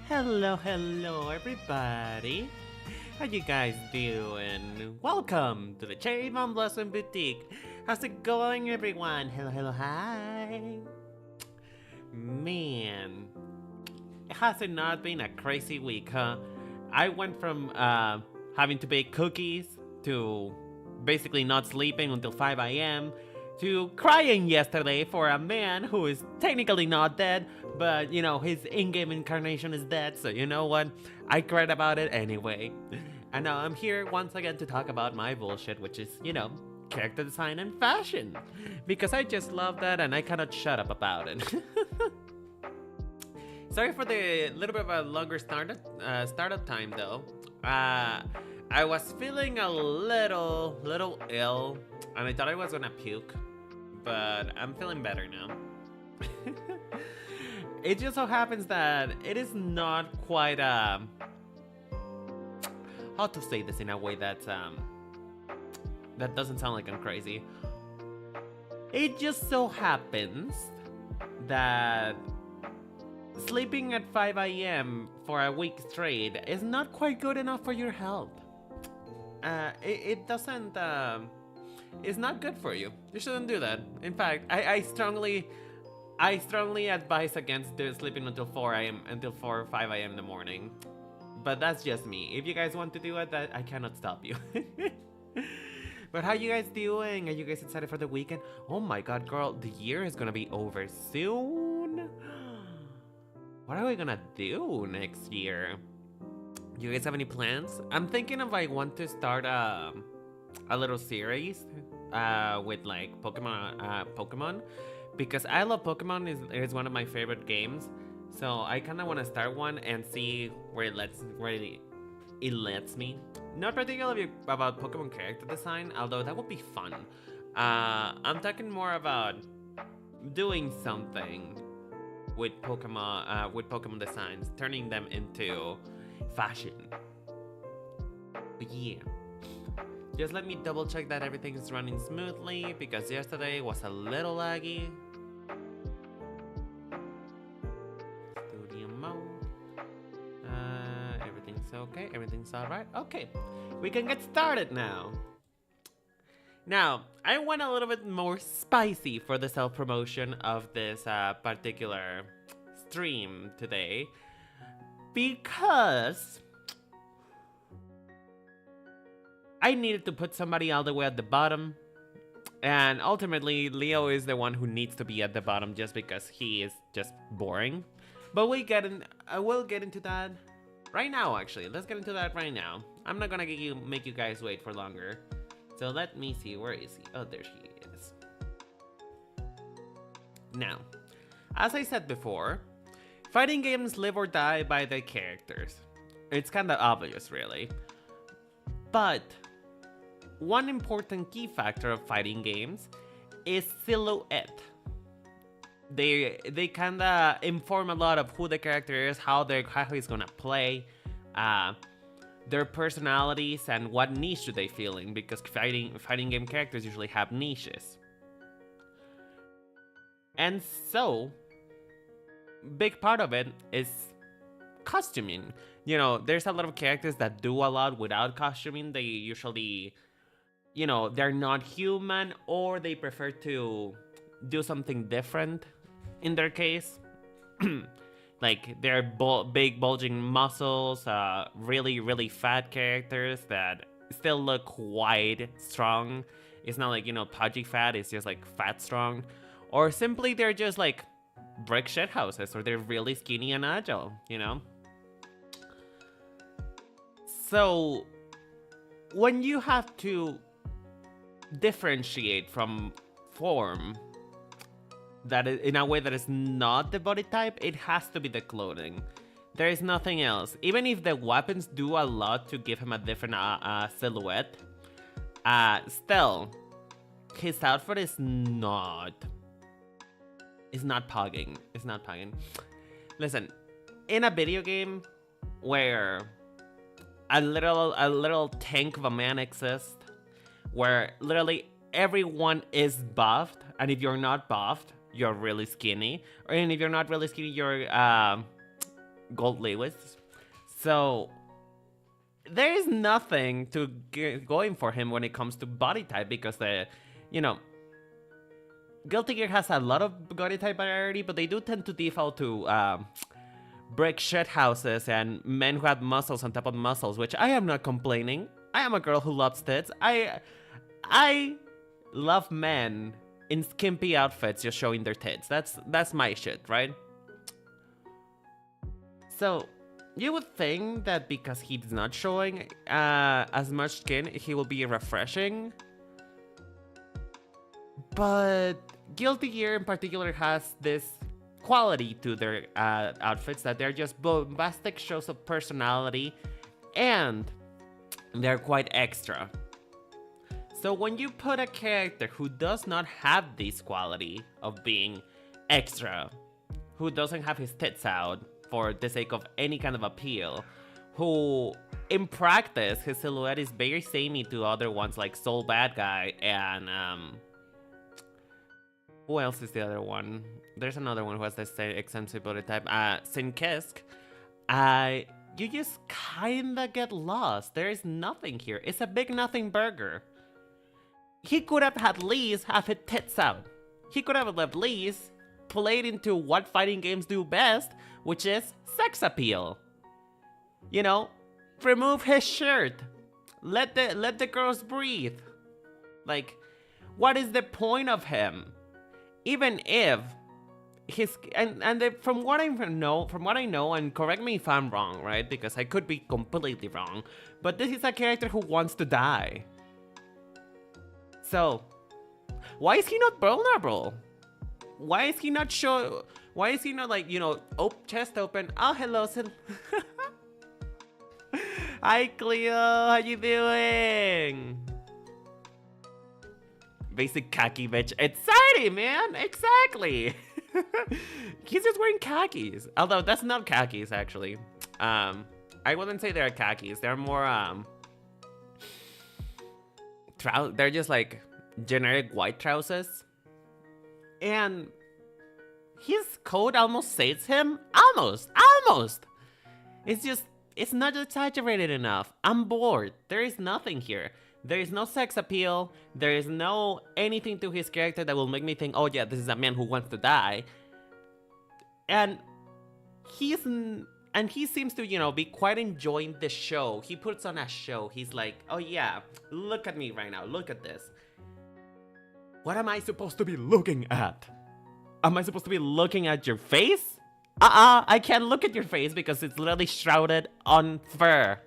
Hello, everybody. How you guys doing? Welcome to the Cherry Bomb Blossom Boutique. How's it going, everyone? Hi. Man, has it not been a crazy week, huh? I went from having to bake cookies to basically not sleeping until 5 a.m. to crying yesterday for a man who is technically not dead, but his in-game incarnation is dead, so you know what? I cried about it anyway. And now I'm here once again to talk about my bullshit, which is, character design and fashion. Because I just love that and I cannot shut up about it. Sorry for the little bit of a longer startup time though. I was feeling a little ill, and I thought I was gonna puke, but I'm feeling better now. It just so happens that it is not quite how to say this in a way that doesn't sound like I'm crazy. It just so happens that sleeping at 5 a.m. for a week straight is not quite good enough for your health. It doesn't, it's not good for you. You shouldn't do that. In fact, I strongly advise against sleeping until 4 or 5 a.m. in the morning. But that's just me. If you guys want to do it, I cannot stop you. But how you guys doing? Are you guys excited for the weekend? Oh my god, girl, the year is gonna be over soon. What are we gonna do next year? You guys have any plans? I'm thinking if I want to start a little series with like Pokemon, because I love Pokemon. Is one of my favorite games. So I kind of want to start one and see where it lets me. Not particularly about Pokemon character design, although that would be fun. I'm talking more about doing something with Pokemon designs, turning them into fashion. But yeah, just let me double check that everything is running smoothly, because yesterday was a little laggy. Studio mode. Everything's okay, everything's alright. Okay, we can get started now. Now, I went a little bit more spicy for the self-promotion of this particular stream today, because I needed to put somebody all the way at the bottom, and ultimately Leo is the one who needs to be at the bottom just because he is just boring. But we'll get into that right now. Actually, let's get into that right now. I'm not gonna make you guys wait for longer. So let me see, where is he? Oh, there he is. Now, as I said before, fighting games live or die by the characters. It's kind of obvious, really. But one important key factor of fighting games is silhouette. They kind of inform a lot of who the character is, how he's gonna play, their personalities, and what niche do they feel in, because fighting game characters usually have niches. And so, big part of it is costuming. There's a lot of characters that do a lot without costuming. They usually, they're not human, or they prefer to do something different in their case. Like, they're big bulging muscles, really fat characters that still look quite strong. It's not like, pudgy fat, it's just like fat strong. Or simply they're just like brick shit houses, or they're really skinny and agile, So when you have to differentiate from form, that is in a way that is not the body type, it has to be the clothing. There is nothing else. Even if the weapons do a lot to give him a different silhouette, still, his outfit is not pogging. It's not pogging. Listen, in a video game where a little tank of a man exists, where literally everyone is buffed, and if you're not buffed, you're really skinny. And if you're not really skinny, you're gold Lewis. So there is nothing to going for him when it comes to body type because you know, Guilty Gear has a lot of body type variety, but they do tend to default to brick shit houses and men who have muscles on top of muscles, which I am not complaining. I am a girl who loves tits. I love men in skimpy outfits just showing their tits. That's my shit, right? So you would think that because he's not showing as much skin, he will be refreshing. But Guilty Gear in particular has this quality to their outfits that they're just bombastic shows of personality and they're quite extra. So when you put a character who does not have this quality of being extra, who doesn't have his tits out for the sake of any kind of appeal, who in practice his silhouette is very samey to other ones like Soul Bad Guy and who else is the other one? There's another one who has the same extensive body type. Sinkisk. You just kinda get lost. There is nothing here. It's a big nothing burger. He could have had Lee's have his tits out. He could have left Lee's played into what fighting games do best, which is sex appeal. You know, remove his shirt. Let the girls breathe. Like, what is the point of him? Even if his from what I know, and correct me if I'm wrong, right? Because I could be completely wrong, but this is a character who wants to die. So, why is he not vulnerable? Why is he not Why is he not like, you know, chest open? Oh, hello, hi, Cleo. How you doing? Basic khaki bitch. Exciting, man. Exactly. He's just wearing khakis. Although that's not khakis, actually. I wouldn't say they're khakis. They're more they're just like generic white trousers. And his coat almost saves him. Almost. It's not exaggerated enough. I'm bored. There is nothing here. There is no sex appeal. There is no anything to his character that will make me think, oh yeah, this is a man who wants to die. And he seems to, you know, be quite enjoying the show. He puts on a show. He's like, oh yeah, look at me right now. Look at this. What am I supposed to be looking at? Am I supposed to be looking at your face? I can't look at your face because it's literally shrouded on fur.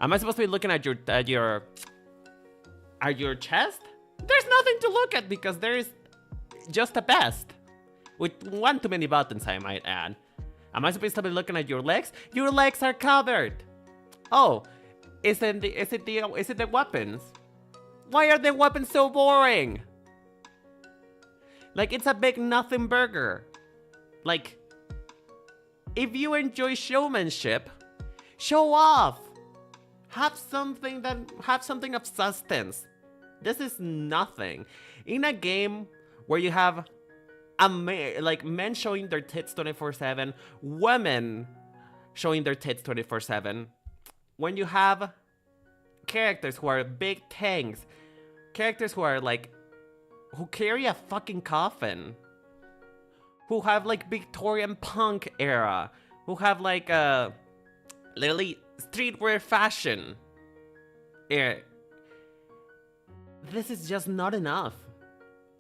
Am I supposed to be looking at your chest? There's nothing to look at because there is just a vest with one too many buttons, I might add. Am I supposed to be looking at your legs? Your legs are covered. Oh, is it the weapons? Why are the weapons so boring? Like, it's a big nothing burger. Like, if you enjoy showmanship, show off. Have something of substance. This is nothing. In a game where you have men showing their tits 24/7, women showing their tits 24/7, when you have characters who are big tanks, characters who are like, who carry a fucking coffin, who have like Victorian punk era, who have like literally streetwear fashion. This is just not enough.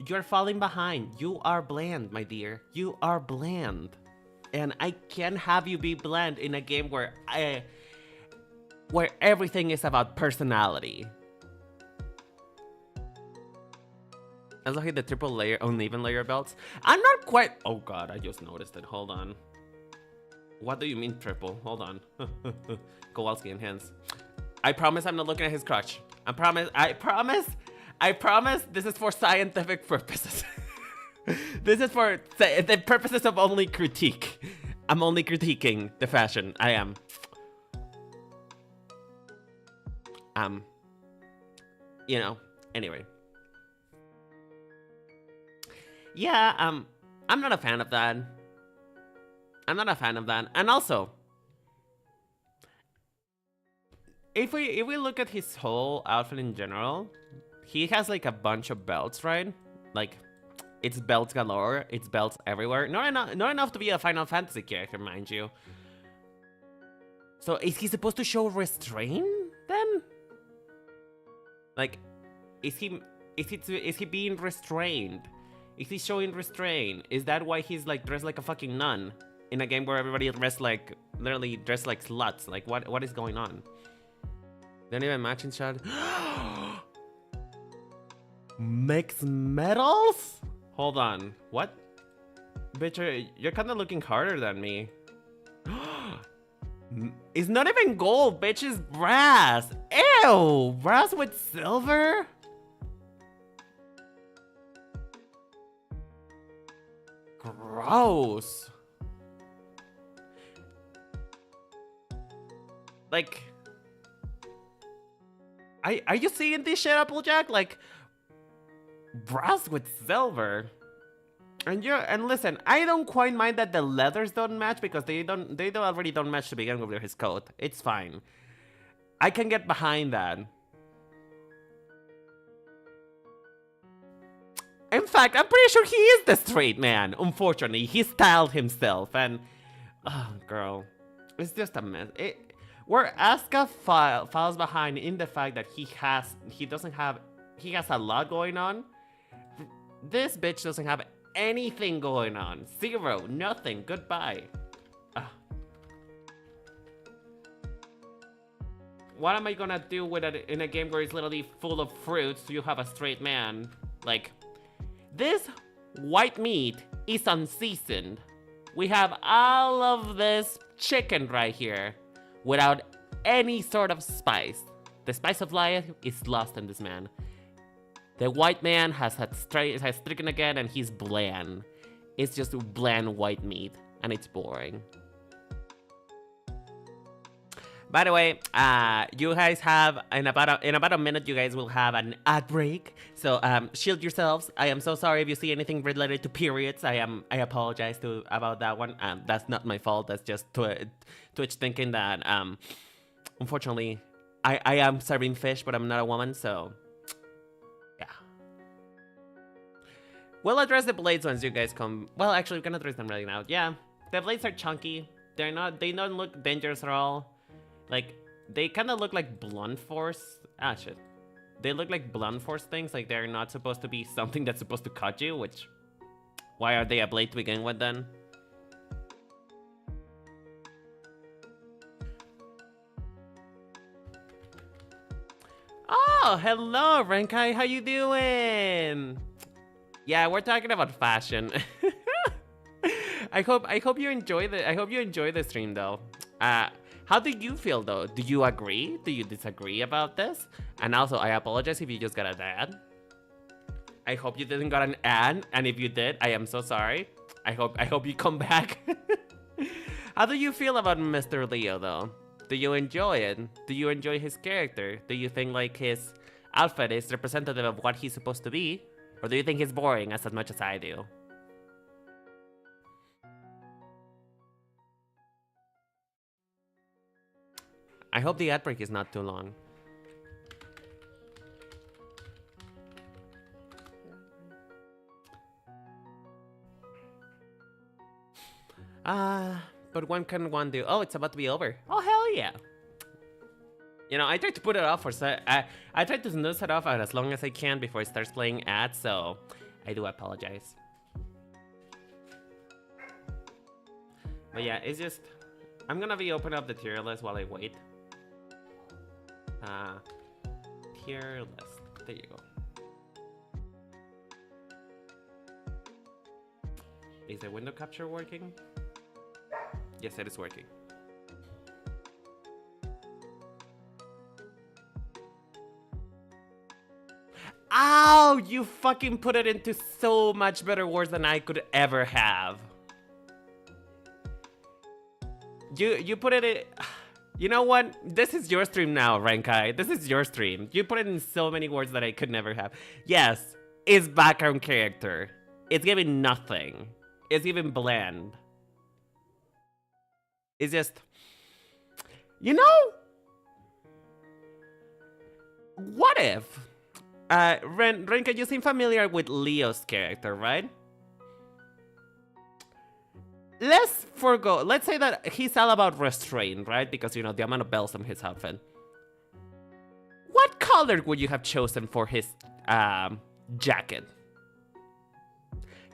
You're falling behind. You are bland, my dear. You are bland. And I can't have you be bland in a game where everything is about personality. I love the triple layer, uneven layer belts. I'm not quite... Oh god, I just noticed it. Hold on. What do you mean triple? Hold on. Kowalski enhance. I promise I'm not looking at his crotch. I promise this is for scientific purposes. This is for the purposes of only critique. I'm only critiquing the fashion. I am. You know, anyway. Yeah, I'm not a fan of that. I'm not a fan of that. And also, if we look at his whole outfit in general, he has like a bunch of belts, right? Like, it's belts galore. It's belts everywhere. Not enough to be a Final Fantasy character, mind you. So is he supposed to show restraint then? Like, is he being restrained? Is he showing restraint? Is that why he's like dressed like a fucking nun in a game where everybody dressed like, literally dressed like sluts? Like, what is going on? Don't even match in shot. Mixed metals? Hold on. What? Bitch, you're kind of looking harder than me. It's not even gold, bitch. It's brass. Ew! Brass with silver? Gross. Like, are you seeing this shit, Applejack? Like, brass with silver. And listen, I don't quite mind that the leathers don't match because they already don't match to begin with his coat. It's fine. I can get behind that. In fact, I'm pretty sure he is the straight man. Unfortunately, he styled himself, and oh, girl, it's just a mess. Where Asuka falls behind in the fact that he has a lot going on. This bitch doesn't have anything going on. Zero, nothing. Goodbye. What am I gonna do with it in a game where it's literally full of fruits? So you have a straight man. Like, this white meat is unseasoned. We have all of this chicken right here without any sort of spice. The spice of life is lost in this man. The white man has stricken again, and he's bland. It's just bland white meat, and it's boring. By the way, you guys have in about a minute, you guys will have an ad break. So shield yourselves. I am so sorry if you see anything related to periods. I apologize about that one. That's not my fault. That's just Twitch thinking that unfortunately I am serving fish, but I'm not a woman, so. We'll address the blades once you guys come. Well, actually, we're gonna address them right now. Yeah, the blades are chunky. They don't look dangerous at all. Like, they kind of look like blunt force. Ah, shit. They look like blunt force things. Like, they're not supposed to be something that's supposed to cut you, which... Why are they a blade to begin with, then? Oh, hello, Renkai. How you doing? Yeah, we're talking about fashion. I hope you enjoy the stream though. How do you feel though? Do you agree? Do you disagree about this? And also, I apologize if you just got an ad. I hope you didn't got an ad, and if you did, I am so sorry. I hope you come back. How do you feel about Mr. Leo though? Do you enjoy it? Do you enjoy his character? Do you think like his outfit is representative of what he's supposed to be? Or do you think he's boring as much as I do? I hope the ad break is not too long. But when can one do? Oh, it's about to be over. Oh, hell yeah. You know, I tried to put it off I tried to snooze it off as long as I can before it starts playing ads, so I do apologize. But yeah, it's just... I'm gonna be opening up the tier list while I wait. Tier list. There you go. Is the window capture working? Yes, it is working. Ow! You fucking put it into so much better words than I could ever have. You put it in... You know what? This is your stream now, Renkai. This is your stream. You put it in so many words that I could never have. Yes, it's background character. It's giving nothing. It's even bland. It's just, you know, what if? Renka, you seem familiar with Leo's character, right? Let's forgo. Let's say that he's all about restraint, right? Because, you know, the amount of bells on his outfit. What color would you have chosen for his jacket?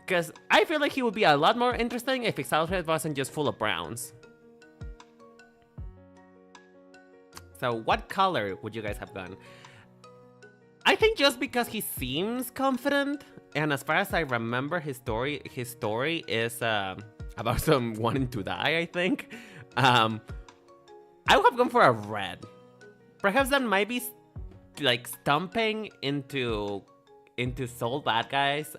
Because I feel like he would be a lot more interesting if his outfit wasn't just full of browns. So what color would you guys have gone? I think just because he seems confident, and as far as I remember, his story is about some wanting to die, I think. I would have gone for a red. Perhaps that might be like stomping into Soul Bad Guys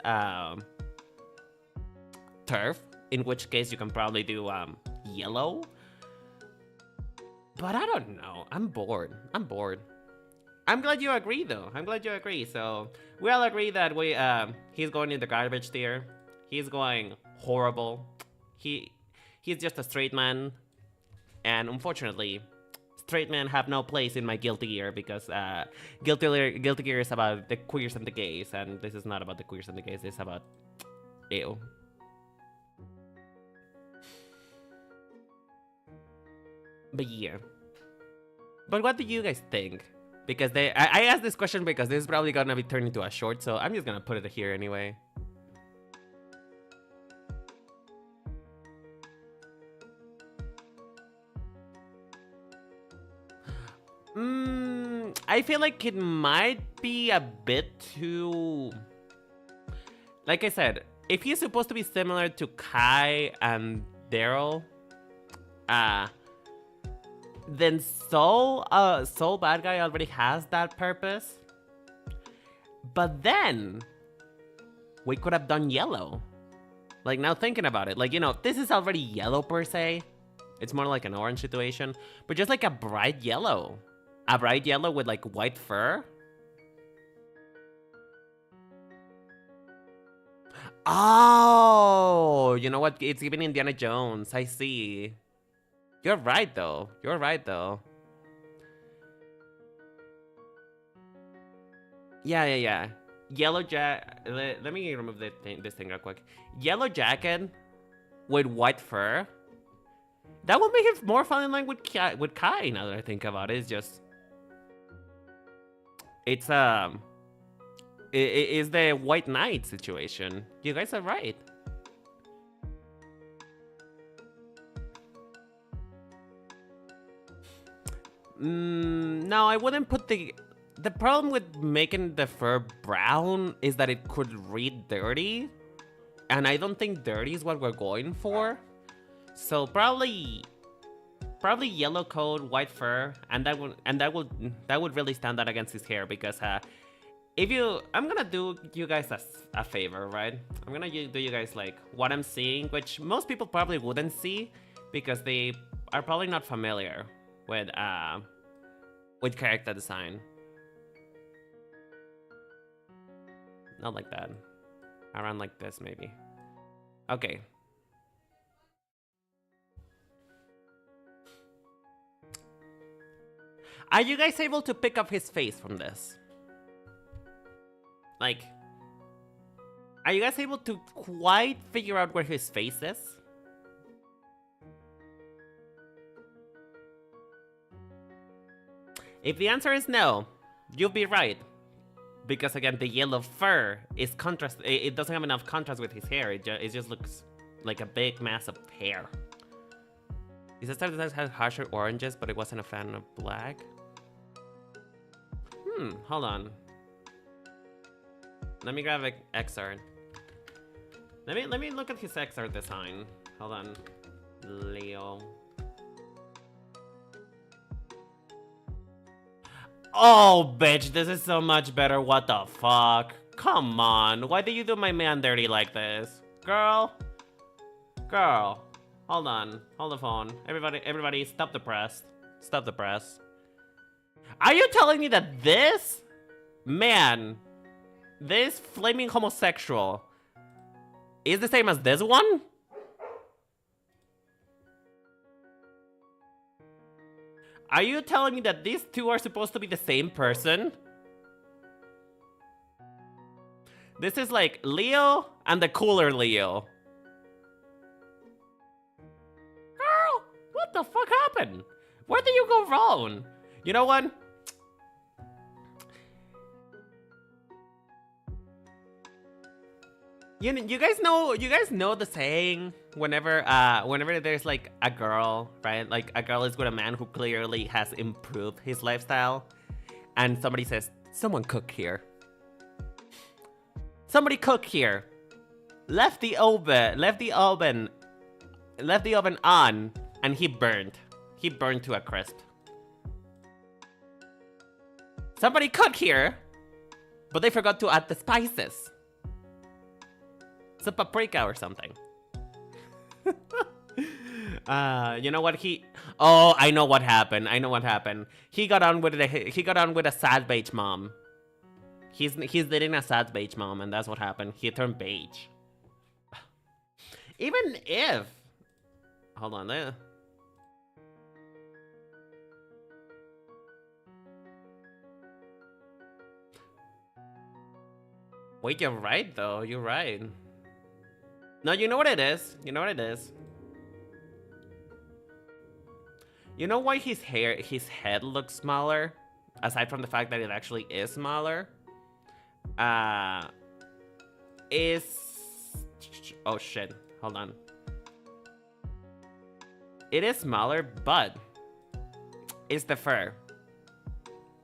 turf, in which case you can probably do yellow. But I don't know. I'm bored. I'm glad you agree, though. I'm glad you agree. So we all agree that he's going in the garbage tier. He's going horrible. He's just a straight man, and unfortunately, straight men have no place in my guilty gear because guilty gear is about the queers and the gays, and this is not about the queers and the gays. This is about ew. But yeah. But what do you guys think? Because I asked this question because this is probably gonna be turned into a short, so I'm just gonna put it here anyway. I feel like it might be a bit too... Like I said, if he's supposed to be similar to Kai and Daryl, then Soul Bad Guy already has that purpose. But then we could have done yellow. Like, now thinking about it, like, you know, this is already yellow per se. It's more like an orange situation, but just like a bright yellow. A bright yellow with like white fur. Oh, you know what? It's even Indiana Jones. I see. You're right, though. You're right, though. Yeah. Yellow Let me remove this thing real quick. Yellow jacket with white fur. That would make it more fun in line with Kai. Now that I think about it, it's just. It's it is the White Knight situation. You guys are right. No, I wouldn't put the problem with making the fur brown is that it could read dirty, and I don't think dirty is what we're going for. So probably yellow coat, white fur, and that would really stand out against his hair because I'm gonna do you guys a favor, right? I'm gonna do you guys like what I'm seeing, which most people probably wouldn't see because they are probably not familiar with character design. Not like that. Around like this, maybe. Okay. Are you guys able to pick up his face from this? Like, are you guys able to quite figure out where his face is? If the answer is no, you'll be right. Because again, the yellow fur is contrast. It doesn't have enough contrast with his hair. It just looks like a big mass of hair. Is that something that has harsher oranges, but it wasn't a fan of black? Hold on. Let me grab an XR. Let me look at his XR design. Hold on. Leo. Oh, bitch, this is so much better. What the fuck? Come on. Why did you do my man dirty like this? Girl. Hold on. Hold the phone. Everybody, stop the press. Stop the press. Are you telling me that this man, this flaming homosexual, is the same as this one? Are you telling me that these two are supposed to be the same person? This is like Leo and the cooler Leo. Girl, what the fuck happened? Where did you go wrong? You know what? You guys know the saying whenever there's like a girl, right? Like a girl is with a man who clearly has improved his lifestyle, and somebody says, "Someone cook here. Somebody cook here." Left the oven on, and he burned. He burned to a crisp. Somebody cook here, but they forgot to add the spices. It's a paprika or something. You know what Oh, I know what happened. He got on with a sad beige mom. He's dating a sad beige mom, and that's what happened. He turned beige. Even if, hold on there. Wait, you're right though. You're right. No, you know what it is? You know why his head looks smaller? Aside from the fact that it actually is smaller. Oh shit, hold on. It is smaller, but it's the fur.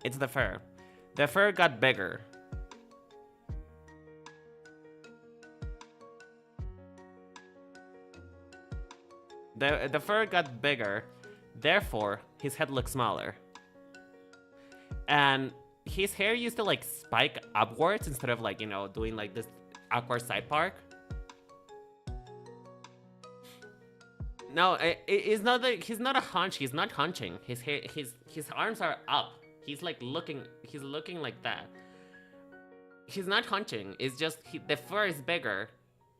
The fur got bigger. The fur got bigger, therefore his head looks smaller. And his hair used to like spike upwards instead of like, you know, doing like this awkward side part. No, it's not that he's not a hunch. He's not hunching. His arms are up. He's looking like that. He's not hunching. It's just the fur is bigger,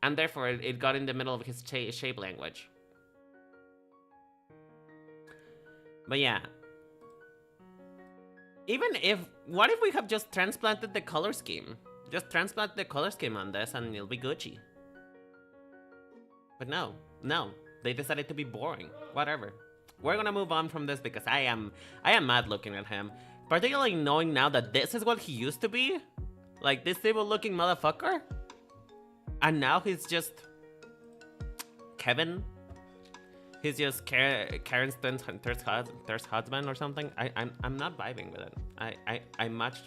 and therefore it got in the middle of his shape language. But yeah. What if we have just transplanted the color scheme? Just transplant the color scheme on this and it'll be Gucci. But no. They decided to be boring. Whatever. We're gonna move on from this because I am mad looking at him. Particularly knowing now that this is what he used to be. Like this evil looking motherfucker. And now he's just Kevin. He's just Karen's third husband or something. I'm not vibing with it. I much.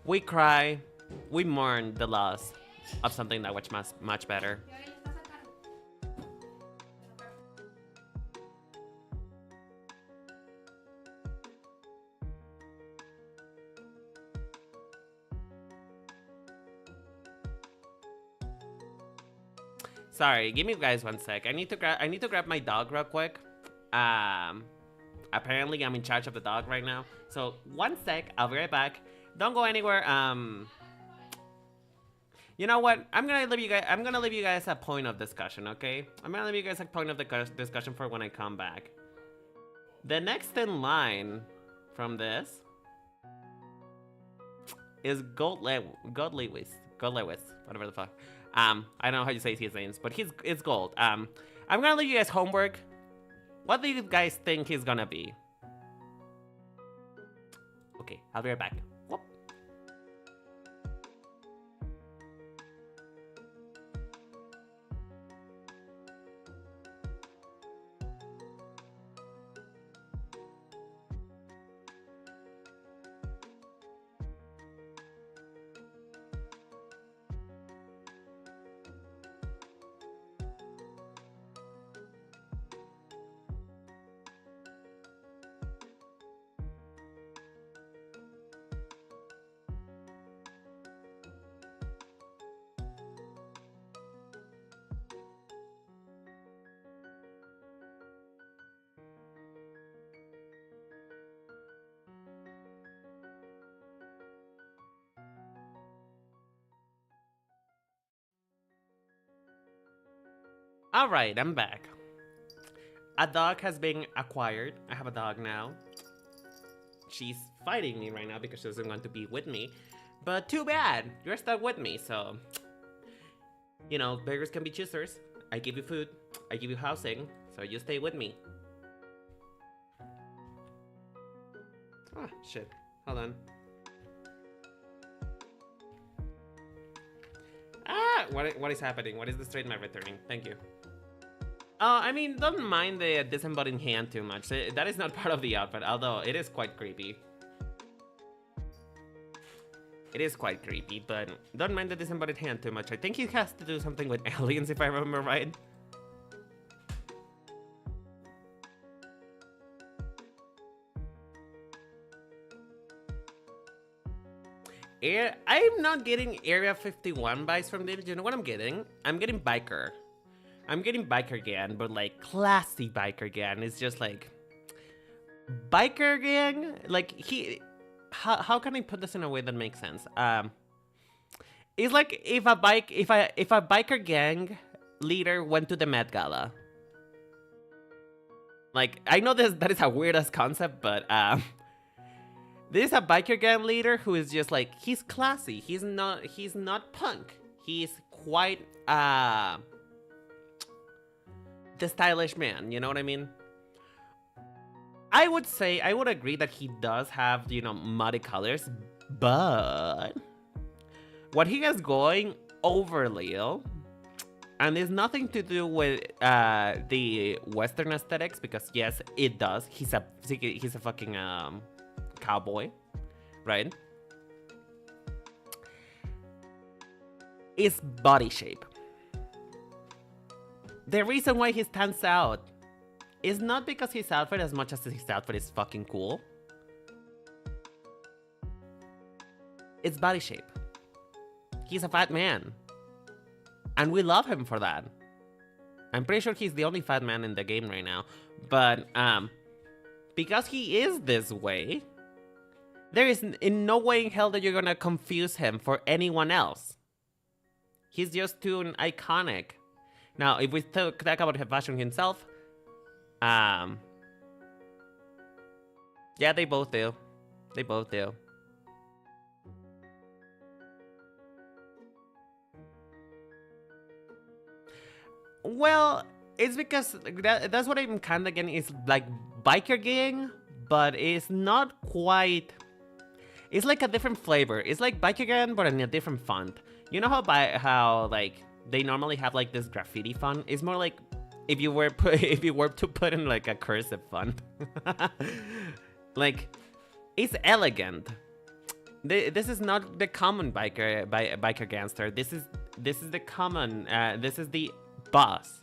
We cry, we mourn the loss of something that was much better. Sorry, give me guys 1 sec. I need to grab my dog real quick. Apparently I'm in charge of the dog right now. So 1 sec, I'll be right back. Don't go anywhere. You know what? I'm gonna leave you guys a point of discussion, okay? I'm gonna leave you guys a point of the discussion for when I come back. The next in line from this is Gold Lewis, whatever the fuck. I don't know how you say his names, but it's Gold. I'm gonna leave you guys homework. What do you guys think he's gonna be? Okay, I'll be right back. Whoop. Alright, I'm back. a dog has been acquired. I have a dog now. She's fighting me right now because she doesn't want to be with me. But too bad, you're stuck with me, so... You know, beggars can be choosers. I give you food, I give you housing, so you stay with me. Ah, shit. Hold on. Ah! What is happening? What is the straight map returning? Thank you. I mean, don't mind the disembodied hand too much. That is not part of the outfit, although it is quite creepy. It is quite creepy, but don't mind the disembodied hand too much. I think it has to do something with aliens, if I remember right. I'm not getting Area 51 vibes from this. You know what I'm getting? I'm getting biker. I'm getting biker gang, but like classy biker gang. It's just like biker gang. Like how can I put this in a way that makes sense? It's like if a biker gang leader went to the Met Gala. Like I know that is a weird ass concept, but this is a biker gang leader who is just like, he's classy. He's not punk. He's quite the stylish man, you know what I mean? I would agree that he does have, you know, muddy colors, but what he has going over Leo, and it's nothing to do with the Western aesthetics, because yes, it does. He's a fucking cowboy, right? Is body shape. The reason why he stands out is not because his outfit as much as his outfit is fucking cool. It's body shape. He's a fat man. And we love him for that. I'm pretty sure he's the only fat man in the game right now. But because he is this way, there is in no way in hell that you're gonna confuse him for anyone else. He's just too iconic. Now, if we talk about his fashion himself, yeah, they both do. They both do. Well, it's because that's what I'm kind of getting. Is like biker gang, but it's not quite. It's like a different flavor. It's like biker gang, but in a different font. You know how like they normally have like this graffiti font? It's more like if you were to put in like a cursive font. Like it's elegant. This is not the common biker gangster. This is the common. This is the boss.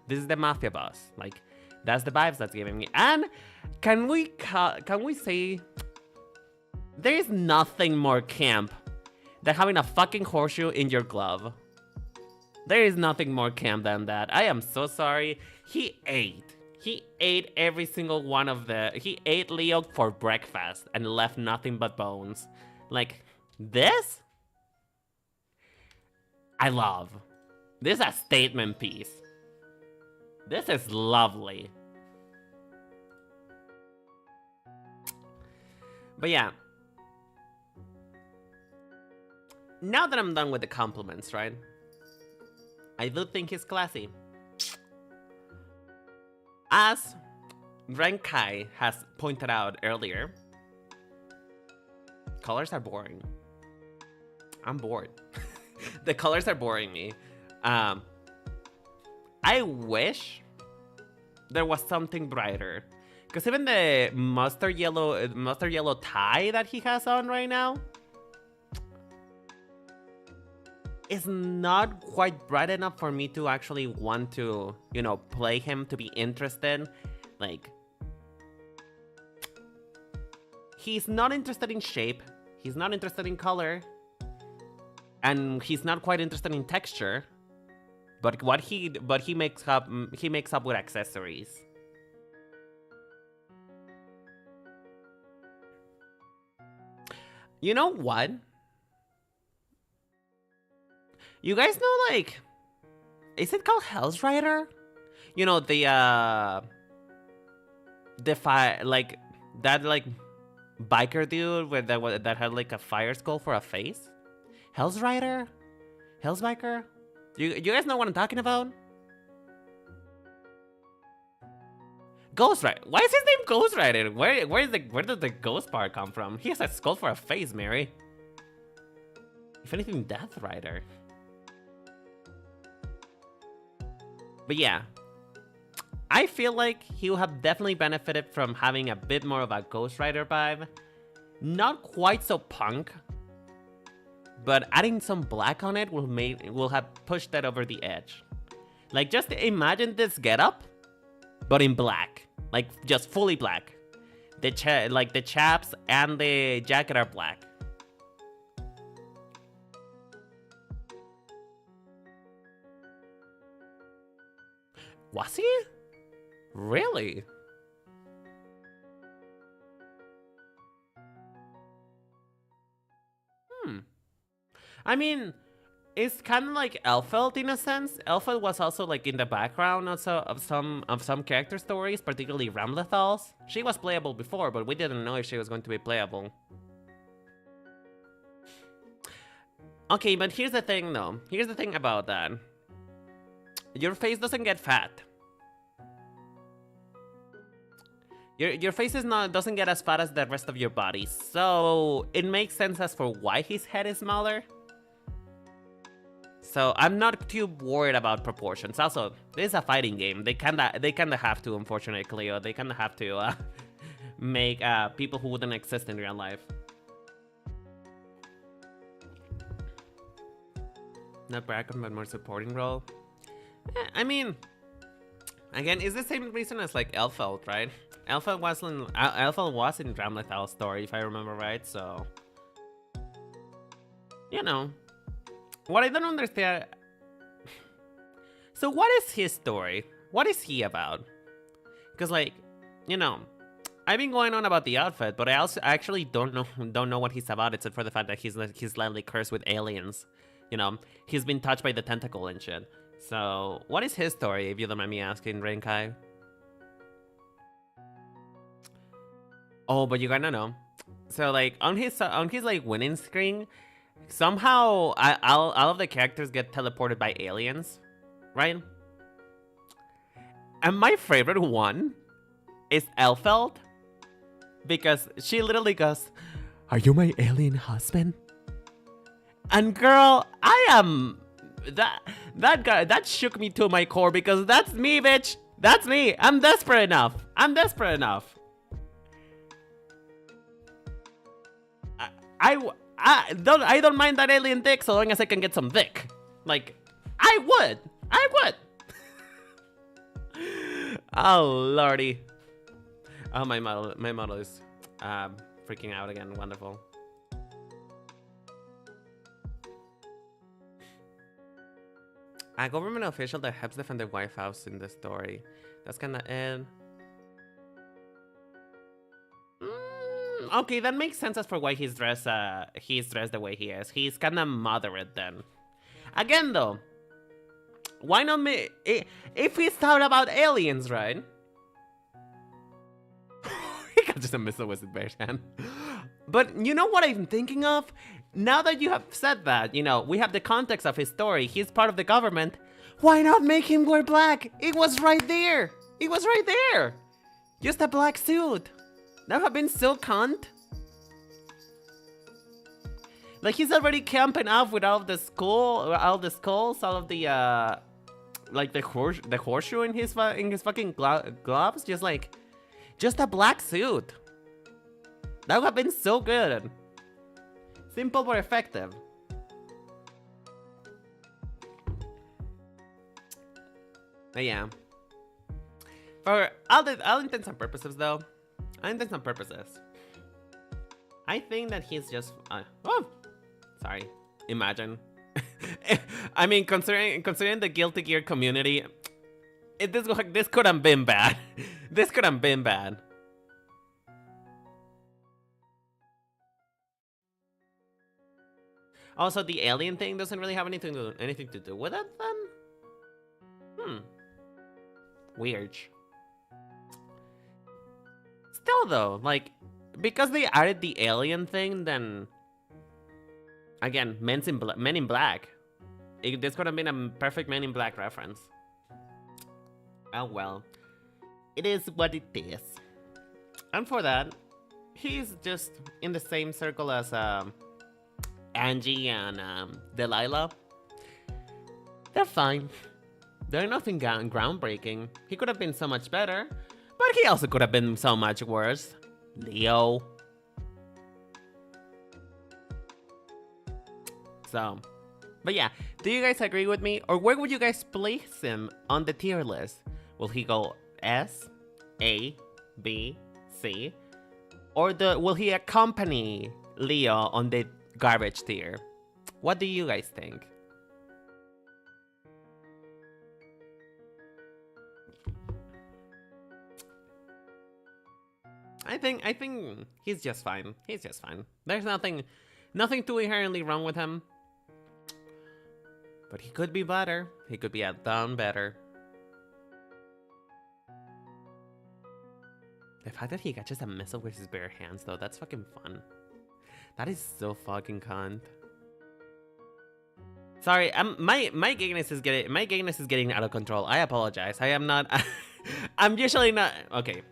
This is the mafia boss. Like that's the vibes that's giving me. And can we say there is nothing more camp than having a fucking horseshoe in your glove? There is nothing more camp than that. I am so sorry. He ate every single one of he ate Leo for breakfast and left nothing but bones. Like, this? I love. This is a statement piece. This is lovely. But yeah. Now that I'm done with the compliments, right? I do think he's classy. As Renkai has pointed out earlier, colors are boring. I'm bored. The colors are boring me. I wish there was something brighter. Because even the mustard yellow tie that he has on right now is not quite bright enough for me to actually want to, you know, play him, to be interested. Like, he's not interested in shape, he's not interested in color, and he's not quite interested in texture. But he makes up with accessories. You know what? You guys know, like, is it called Hell's Rider? You know, the the fire, like that, like biker dude with that had like a fire skull for a face. Hell's Rider, Hell's Biker. You guys know what I'm talking about? Ghost Rider. Why is his name Ghost Rider? Where does the ghost part come from? He has a skull for a face, Mary. If anything, Death Rider. But yeah, I feel like he will have definitely benefited from having a bit more of a Ghost Rider vibe. Not quite so punk, but adding some black on it will have pushed that over the edge. Like, just imagine this getup, but in black, like just fully black. The chaps and the jacket are black. Was he? Really? I mean, it's kind of like Elfeld in a sense. Elfeld was also like in the background also of some character stories, particularly Ramlethal's. She was playable before, but we didn't know if she was going to be playable. Okay, but here's the thing though. Here's the thing about that. Your face doesn't get fat. Your face doesn't get as fat as the rest of your body, so it makes sense as for why his head is smaller. So I'm not too worried about proportions. Also, this is a fighting game. They kinda have to, unfortunately, or they kinda have to make people who wouldn't exist in real life. Not background, but more supporting role. I mean, again, it's the same reason as like Elfeld, right? Elfeld was in Ramlethal's story, if I remember right. So, you know, what I don't understand. So, what is his story? What is he about? Because, like, you know, I've been going on about the outfit, but I actually don't know what he's about, except for the fact that he's slightly cursed with aliens. You know, he's been touched by the tentacle and shit. So, what is his story, if you don't mind me asking, Renkai? Oh, but you gotta know. So, like, on his like winning screen, somehow all of the characters get teleported by aliens, right? And my favorite one is Elfeld, because she literally goes, "Are you my alien husband?" And girl, I am that guy. That shook me to my core, because that's me, bitch. That's me. I'm desperate enough. I don't mind that alien dick so long as I can get some dick. Like, I would. Oh lordy. Oh, my model is freaking out again. Wonderful. A government official that helps defend the White House in the story. That's kind of it. Okay, that makes sense as for why he's dressed the way he is. He's kind of moderate then. Again, though, why not me? If he's thought about aliens, right? He got just a missile with his bare hand. But you know what I'm thinking of? Now that you have said that, you know, we have the context of his story. He's part of the government. Why not make him wear black? It was right there. Just a black suit. That would have been so cunt. Like, he's already camping off with all of the skulls, all of the like the horseshoe in his fucking gloves. Just a black suit. That would have been so good. Simple but effective. But yeah. For all intents and purposes, though. I think that he's just... oh! Sorry. Imagine. I mean, considering the Guilty Gear community, this could have been bad. This could have been bad. Also, the alien thing doesn't really have anything to do with it, then? Weird. know though. Like, because they added the alien thing, then again, Men in Black. This could have been a perfect Men in Black reference. Oh well, it is what it is. And for that, he's just in the same circle as Angie and Delilah. They're fine. They're nothing groundbreaking. He could have been so much better, but he also could have been so much worse. Leo. So, but yeah, do you guys agree with me? Or where would you guys place him on the tier list? Will he go S, A, B, C? Or will he accompany Leo on the garbage tier? What do you guys think? I think he's just fine. He's just fine. There's nothing too inherently wrong with him. But he could be better. He could be done better. The fact that he catches a missile with his bare hands, though, that's fucking fun. That is so fucking cunt. Sorry, my gayness is getting out of control. I apologize. I am not. I'm usually not. Okay,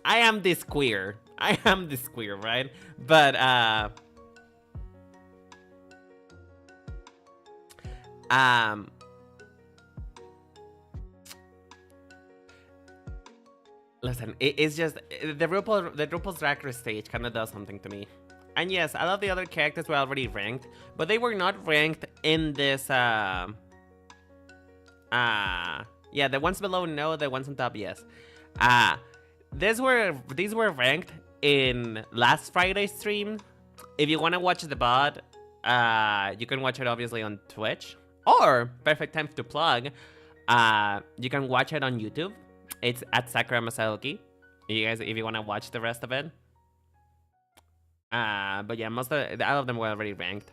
I am this queer. I am this queer, right? But listen, it's just the RuPaul's Drag Race stage kind of does something to me. And yes, a lot of the other characters were already ranked, but they were not ranked in this yeah, the ones below no, the ones on top yes. These were ranked in last Friday's stream. If you want to watch the VOD, you can watch it obviously on Twitch, or perfect time to plug, you can watch it on YouTube. It's at Sakura Masaoki. You guys, if you want to watch the rest of it. But yeah, all of them were already ranked.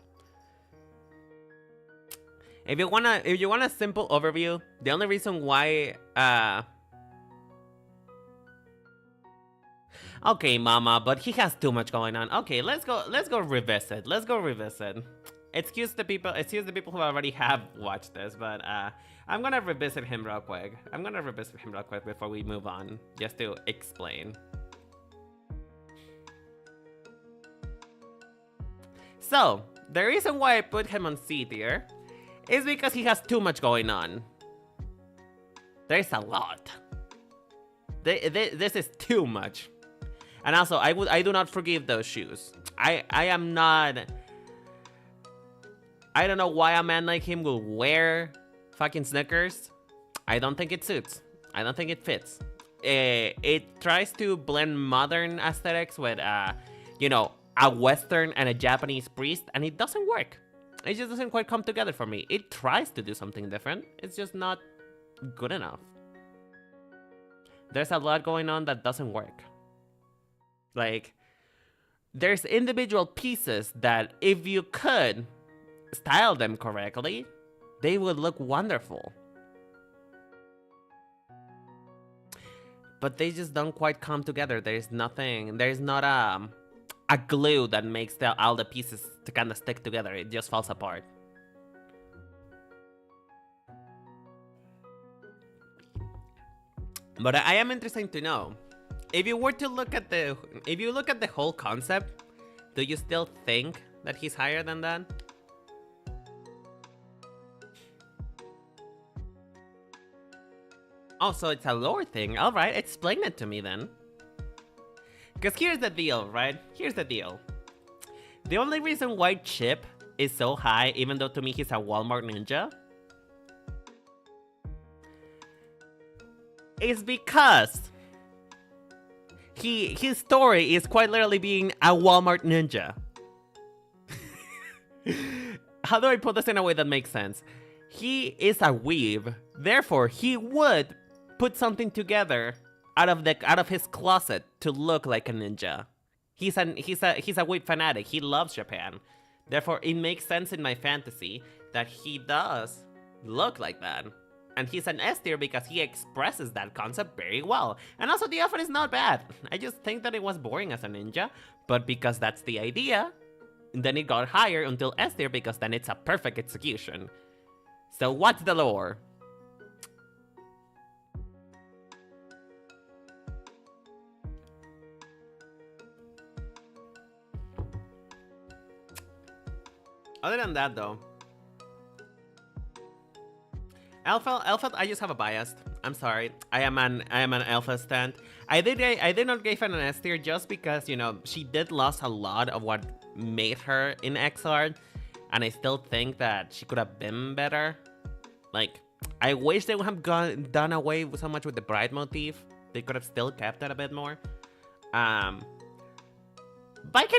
If you want a simple overview, the only reason why okay, mama, but he has too much going on. Okay, let's go revisit. Let's go revisit. Excuse the people who already have watched this, but I'm gonna revisit him real quick. Before we move on, just to explain. So, the reason why I put him on C tier is because he has too much going on. There's a lot. This is too much. And also, I do not forgive those shoes. I am not. I don't know why a man like him will wear fucking Snickers. I don't think it suits. I don't think it fits. It tries to blend modern aesthetics with, you know, a Western and a Japanese priest, and it doesn't work. It just doesn't quite come together for me. It tries to do something different. It's just not good enough. There's a lot going on that doesn't work. Like, there's individual pieces that if you could style them correctly, they would look wonderful. But they just don't quite come together. There's not a glue that makes all the pieces to kind of stick together. It just falls apart. But I am interested to know, if you were to look at the whole concept, do you still think that he's higher than that? Oh, so it's a lore thing. All right, explain it to me then. Because here's the deal, right? Here's the deal. The only reason why Chip is so high, even though to me he's a Walmart ninja, is because his story is quite literally being a Walmart ninja. How do I put this in a way that makes sense? He is a weeb, therefore he would put something together out of his closet to look like a ninja. He's a weeb fanatic. He loves Japan. Therefore, it makes sense in my fantasy that he does look like that. and he's an S tier because he expresses that concept very well. And also the outfit is not bad. I just think that it was boring as a ninja, but because that's the idea, then it got higher until S tier because then it's a perfect execution. So what's the lore? Other than that, though, Alpha, I just have a bias. I'm sorry. I am an Alpha stan. I did not give her an S tier just because, you know, she did lose a lot of what made her in XR, and I still think that she could have been better. Like, I wish they would have done away with so much with the bride motif. They could have still kept that a bit more. Baiken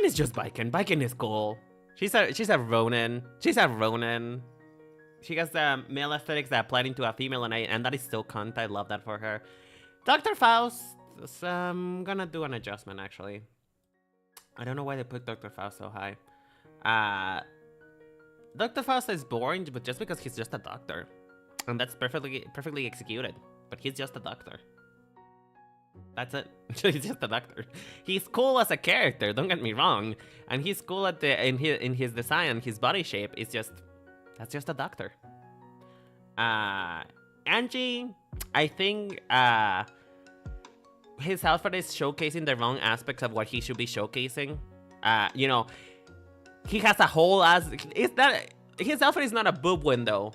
is just Baiken. Baiken is cool. She's a Ronin. She's a Ronin. She has the male aesthetics that apply into a female, and that is so cunt. I love that for her. Dr. Faust, I'm gonna do an adjustment, actually. I don't know why they put Dr. Faust so high. Dr. Faust is boring, but just because he's just a doctor. And that's perfectly executed. But he's just a doctor. That's it. He's just a doctor. He's cool as a character, don't get me wrong. And he's cool at in his design, his body shape is just... That's just a doctor. Angie, I think his outfit is showcasing the wrong aspects of what he should be showcasing. You know, he has a whole ass... His outfit is not a boob window.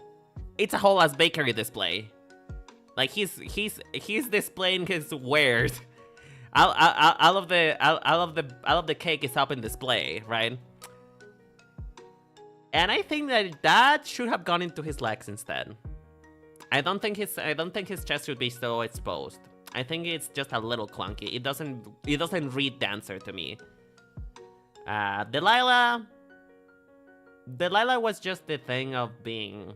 It's a whole ass bakery display. Like he's displaying his wares. All of the cake is up in display, right? And I think that should have gone into his legs instead. I don't think his chest should be so exposed. I think it's just a little clunky. It doesn't read dancer to me. Delilah was just the thing of being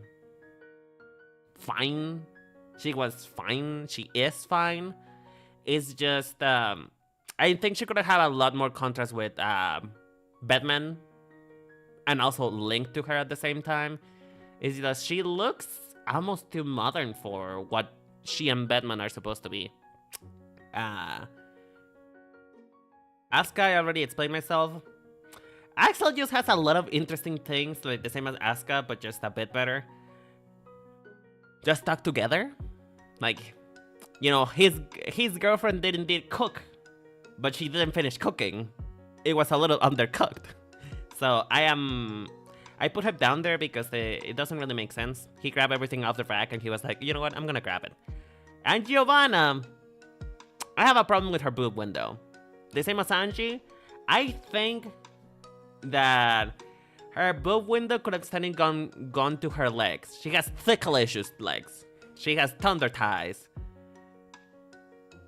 fine. She was fine. She is fine. It's just I think she could have had a lot more contrast with Batman, and also linked to her at the same time. Is that she looks almost too modern for what she and Batman are supposed to be. Asuka, I already explained myself. Axel just has a lot of interesting things, like the same as Asuka, but just a bit better. Just stuck together. Like, you know, his girlfriend did indeed cook, but she didn't finish cooking. It was a little undercooked. So I put him down there because it doesn't really make sense. He grabbed everything off the rack and he was like, you know what, I'm gonna grab it. And Giovanna, I have a problem with her boob window. The same as Angie. I think that her boob window could have extended gone to her legs. She has thickalicious legs. She has thunder thighs.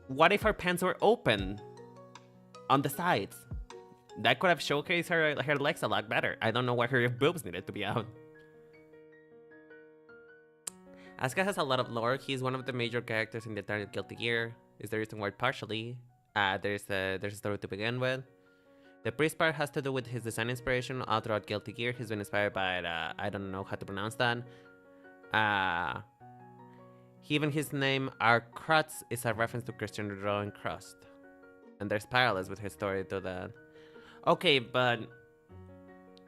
What if her pants were open on the sides? That could have showcased her legs a lot better. I don't know why her boobs needed to be out. Asuka has a lot of lore. He's one of the major characters in the entire Guilty Gear. Is the reason why partially. There's a story to begin with. The priest part has to do with his design inspiration all throughout Guilty Gear. He's been inspired by, I don't know how to pronounce that. Even his name, Arkrutz, is a reference to Christian drawing crust. And there's parallels with his story to that. Okay, but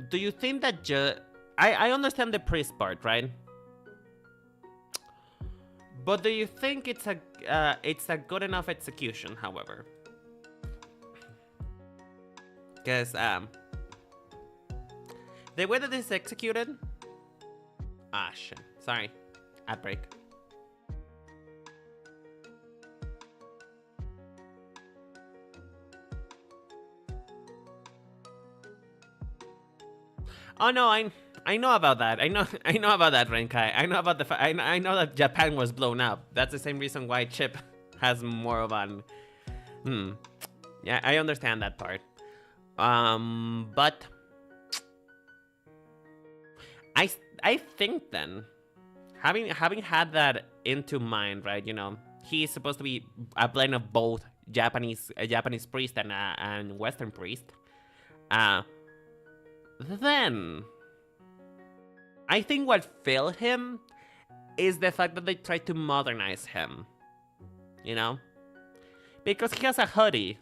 do you think that I understand the priest part, right? But do you think it's a good enough execution, however? Because the way that this is executed... Ah, shit. Sorry. Ad break. Oh no, I know about that. I know about that, Renkai. I know about I know that Japan was blown up. That's the same reason why Chip has more of an... Yeah, I understand that part. But I think then, having had that into mind, right? You know, he's supposed to be a blend of both Japanese priest and Western priest. Then I think what failed him is the fact that they tried to modernize him. You know? Because he has a hoodie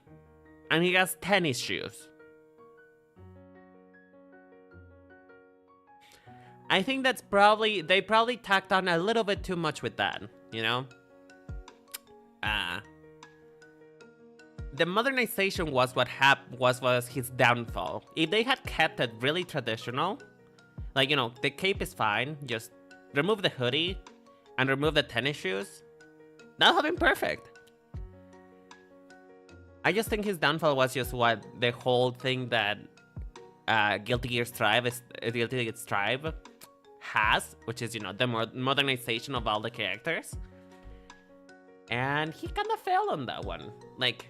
and he has tennis shoes. I think that's they probably tacked on a little bit too much with that, you know? The modernization was what was his downfall. If they had kept it really traditional, like, you know, the cape is fine, just remove the hoodie and remove the tennis shoes, that would have been perfect. I just think his downfall was just what the whole thing that Guilty Gear Strive has, which is, you know, the modernization of all the characters. And he kind of failed on that one. Like,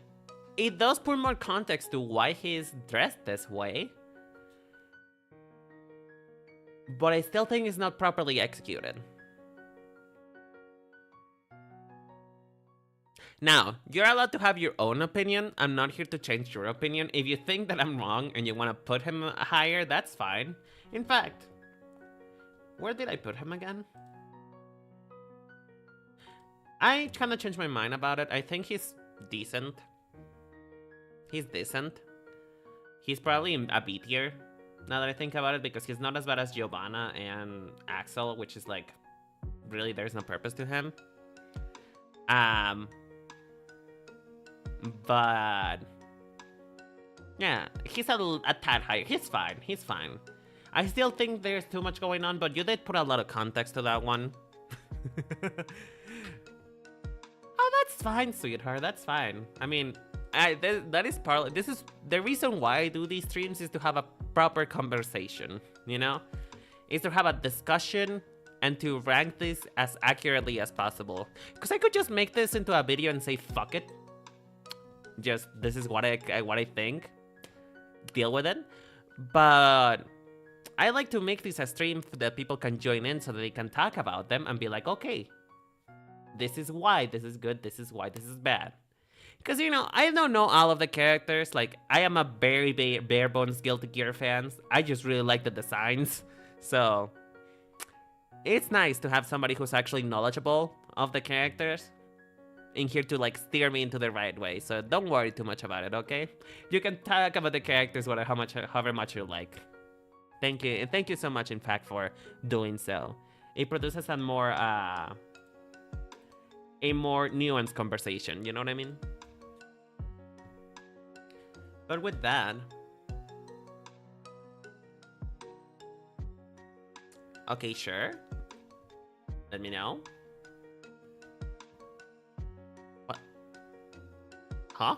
it does put more context to why he's dressed this way, but I still think it's not properly executed. Now, you're allowed to have your own opinion. I'm not here to change your opinion. If you think that I'm wrong and you want to put him higher, that's fine. In fact, where did I put him again? I kind of changed my mind about it. I think he's decent. He's decent. He's probably a B tier, now that I think about it, because he's not as bad as Giovanna and Axel, which is like, really, there's no purpose to him. But yeah, he's a tad higher. He's fine. He's fine. I still think there's too much going on, but you did put a lot of context to that one. Oh, that's fine, sweetheart. That's fine. I mean, that is partly. This is the reason why I do these streams, is to have a proper conversation. You know, is to have a discussion and to rank this as accurately as possible. Because I could just make this into a video and say fuck it. Just this is what I think. Deal with it. But I like to make this a stream that people can join in so that they can talk about them and be like, okay, this is why this is good, this is why this is bad. Because, you know, I don't know all of the characters. Like, I am a very bare bones Guilty Gear fan. I just really like the designs. So, it's nice to have somebody who's actually knowledgeable of the characters in here to, like, steer me into the right way. So, don't worry too much about it, okay? You can talk about the characters however much you like. Thank you. And thank you so much, in fact, for doing so. It produces a more nuanced conversation. You know what I mean? But with that, okay, sure. Let me know. What? Huh?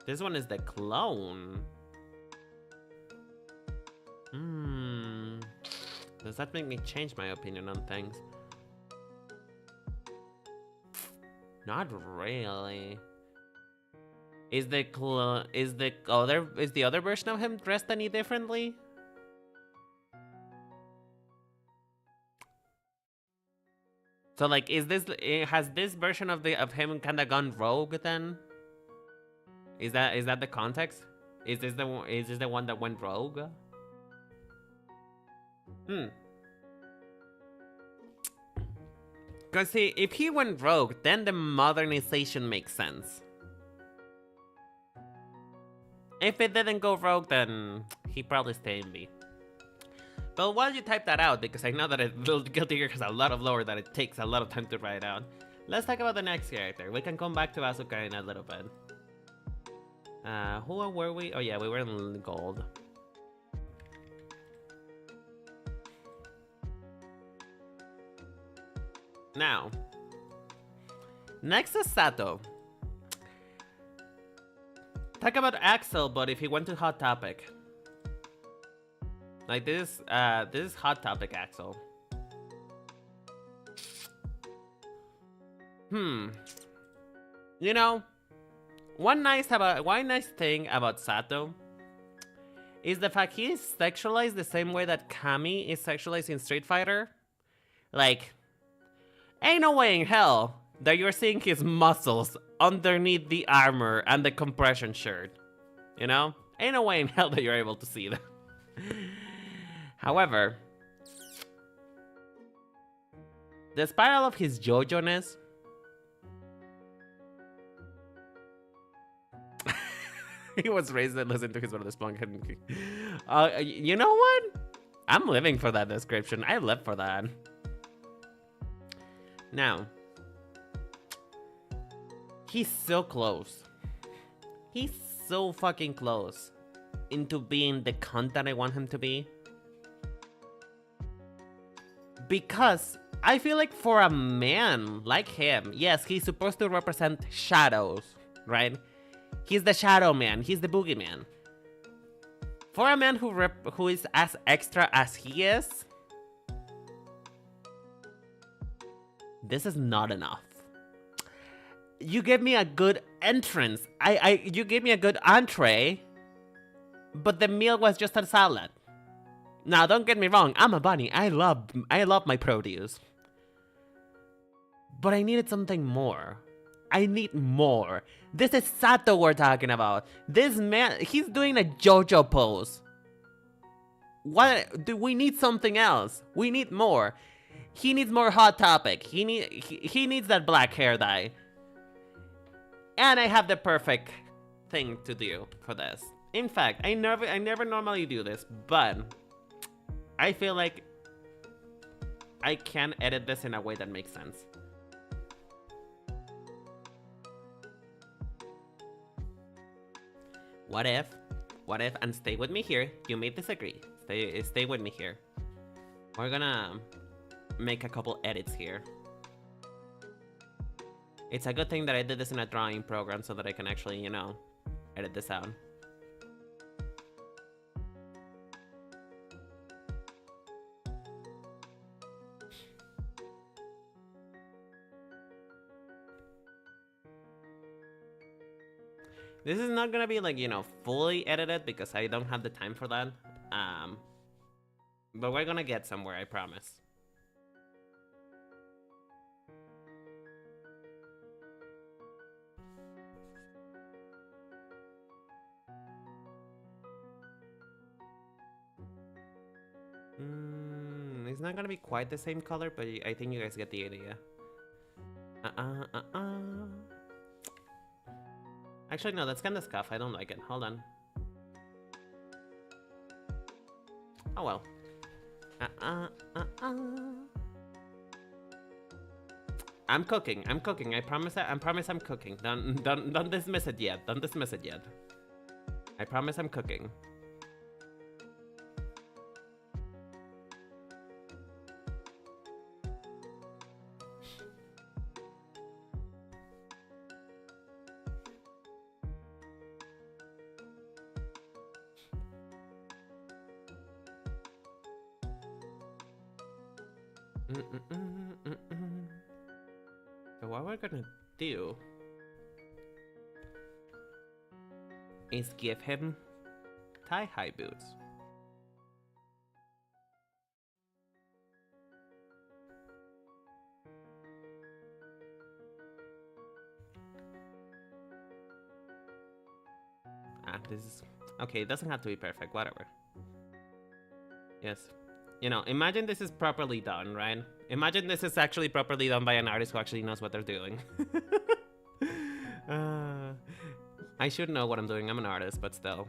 This one is the clone. Does that make me change my opinion on things? Not really. Is the other version of him dressed any differently? So, like, has this version of him kind of gone rogue then? Is that the context? Is this the one that went rogue? Because, see, if he went rogue, then the modernization makes sense. If it didn't go rogue, then he probably stayed in B. But while you type that out, because I know that Guilty Gear has a lot of lore that it takes a lot of time to write out, let's talk about the next character. We can come back to Asuka in a little bit. Who were we? Oh yeah, we were in gold. Now, next is Sato. Talk about Axel, but if he went to Hot Topic. Like this is Hot Topic Axel. You know, one nice thing about Sato is the fact he is sexualized the same way that Kami is sexualized in Street Fighter. Like, ain't no way in hell that you're seeing his muscles underneath the armor and the compression shirt. You know? Ain't no way in hell that you're able to see them. However, the spiral of his JoJo-ness. He was raised and listened to his brother's Splunk. You know what? I'm living for that description. I live for that. Now, he's so close. He's so fucking close into being the cunt that I want him to be. Because I feel like for a man like him, yes, he's supposed to represent shadows, right? He's the shadow man. He's the boogeyman. For a man who is as extra as he is, this is not enough. You gave me a good entrance. You gave me a good entree, but the meal was just a salad. Now, don't get me wrong. I'm a bunny. I love my produce. But I needed something more. I need more. This is Sato we're talking about. This man, he's doing a JoJo pose. What? Do we need something else? We need more. He needs more Hot Topic. He needs that black hair dye. And I have the perfect thing to do for this. In fact, I never normally do this, but I feel like I can edit this in a way that makes sense. What if, and stay with me here, you may disagree. Stay with me here. We're gonna make a couple edits here. It's a good thing that I did this in a drawing program so that I can actually, you know, edit this out. This is not gonna be like, you know, fully edited because I don't have the time for that. But we're gonna get somewhere, I promise. It's not gonna be quite the same color, but I think you guys get the idea. Actually, no, that's kind of scuff. I don't like it. Hold on. Oh well. I'm cooking. I promise. I promise I'm cooking. Don't dismiss it yet. Don't dismiss it yet. I promise I'm cooking. So what we're gonna do is give him thigh-high boots. This is okay. It doesn't have to be perfect. Whatever. Yes. You know, imagine this is properly done, right? Imagine this is actually properly done by an artist who actually knows what they're doing. I should know what I'm doing. I'm an artist, but still.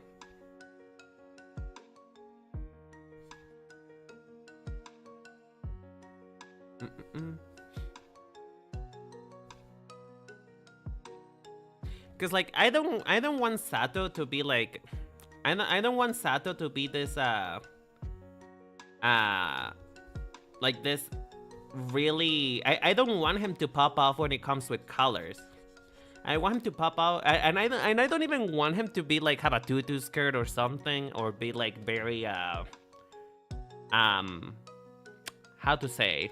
Cause like I don't want Sato to be like I don't want Sato to be this like this really I don't want him to pop off when it comes with colors. I want him to pop out and I don't even want him to be like have a tutu skirt or something, or be like very how to say,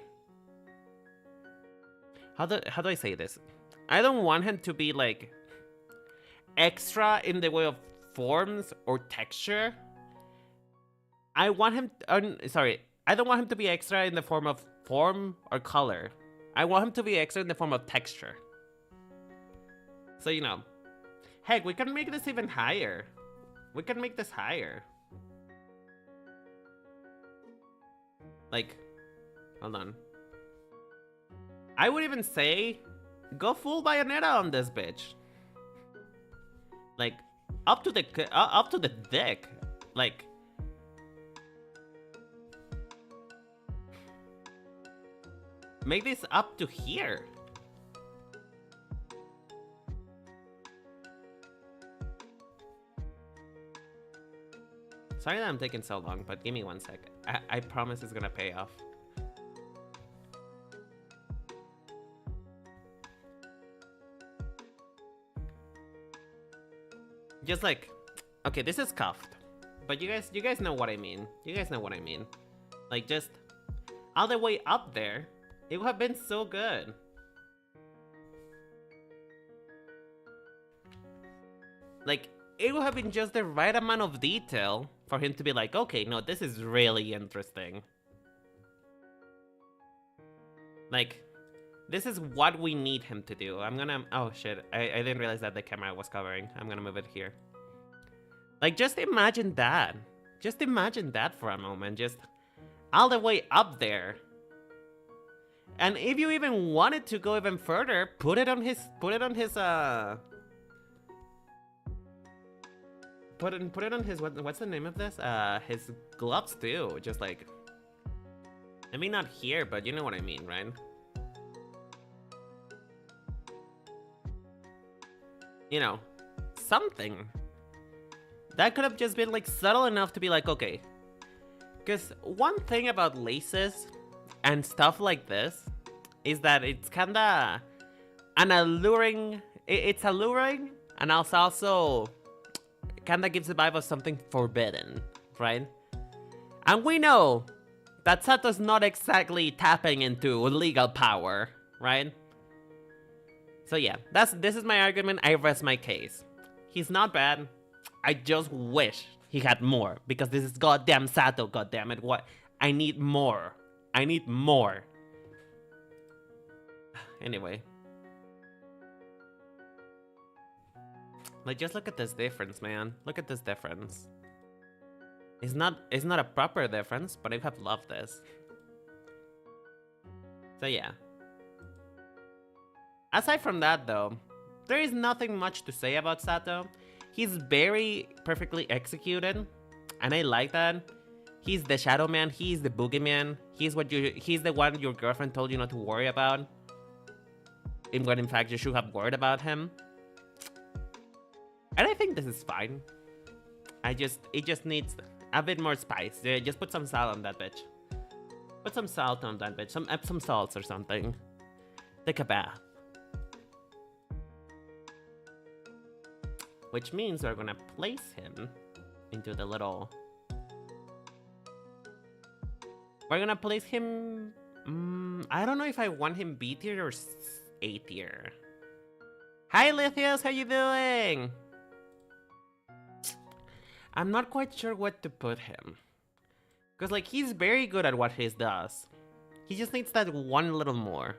how do I say this? I don't want him to be like extra in the way of forms or texture. I want him sorry, I don't want him to be extra in the form of form or color. I want him to be extra in the form of texture. So, you know, heck, we can make this even higher. We can make this higher. Like, hold on. I would even say, go full Bayonetta on this bitch. Like, up to the dick. Like, make this up to here. Sorry that I'm taking so long, but give me 1 sec. I promise it's gonna pay off. Just like, okay, this is cuffed, but you guys know what I mean. You guys know what I mean. Like, just all the way up there, it would have been so good. Like, it would have been just the right amount of detail for him to be like, okay, no, this is really interesting. Like, this is what we need him to do. I'm gonna... Oh, shit. I didn't realize that the camera was covering. I'm gonna move it here. Like, just imagine that. Just imagine that for a moment. Just all the way up there. And if you even wanted to go even further, put it on his... Put it on his what's the name of this? His gloves too. Just like... I mean, not here, but you know what I mean, right? You know, something. That could have just been like subtle enough to be like, okay. Because one thing about laces and stuff like this is that it's kinda an alluring... It's alluring, and also kinda gives the vibe of something forbidden, right? And we know that Sato's not exactly tapping into legal power, right? So yeah, this is my argument. I rest my case. He's not bad. I just wish he had more, because this is goddamn Sato, goddammit. What? I need more. I need more. Anyway. Like, just look at this difference, man. Look at this difference. It's not a proper difference, but I have loved this. So yeah. Aside from that, though, there is nothing much to say about Sato. He's very perfectly executed, and I like that. He's the Shadow Man. He's the Boogeyman. He's the one your girlfriend told you not to worry about, when in fact you should have worried about him. And I think this is fine. It just needs a bit more spice. Just put some salt on that bitch. Put some salt on that bitch. Some salts or something. Take a bath. Which means we're gonna place him into the little... We're gonna place him... I don't know if I want him B tier or A tier. Hi Lithios, how you doing? I'm not quite sure what to put him. Because like, he's very good at what he does. He just needs that one little more.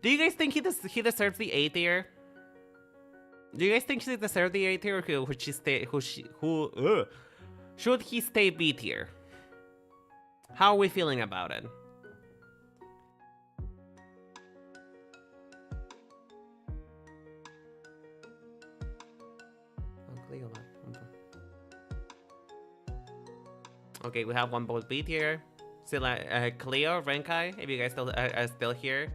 Do you guys think he deserves the A tier? Do you guys think he deserves the A tier, or should he stay B tier? How are we feeling about it? Okay, we have one both B tier. Still, Cleo, Renkai, if you guys are still here.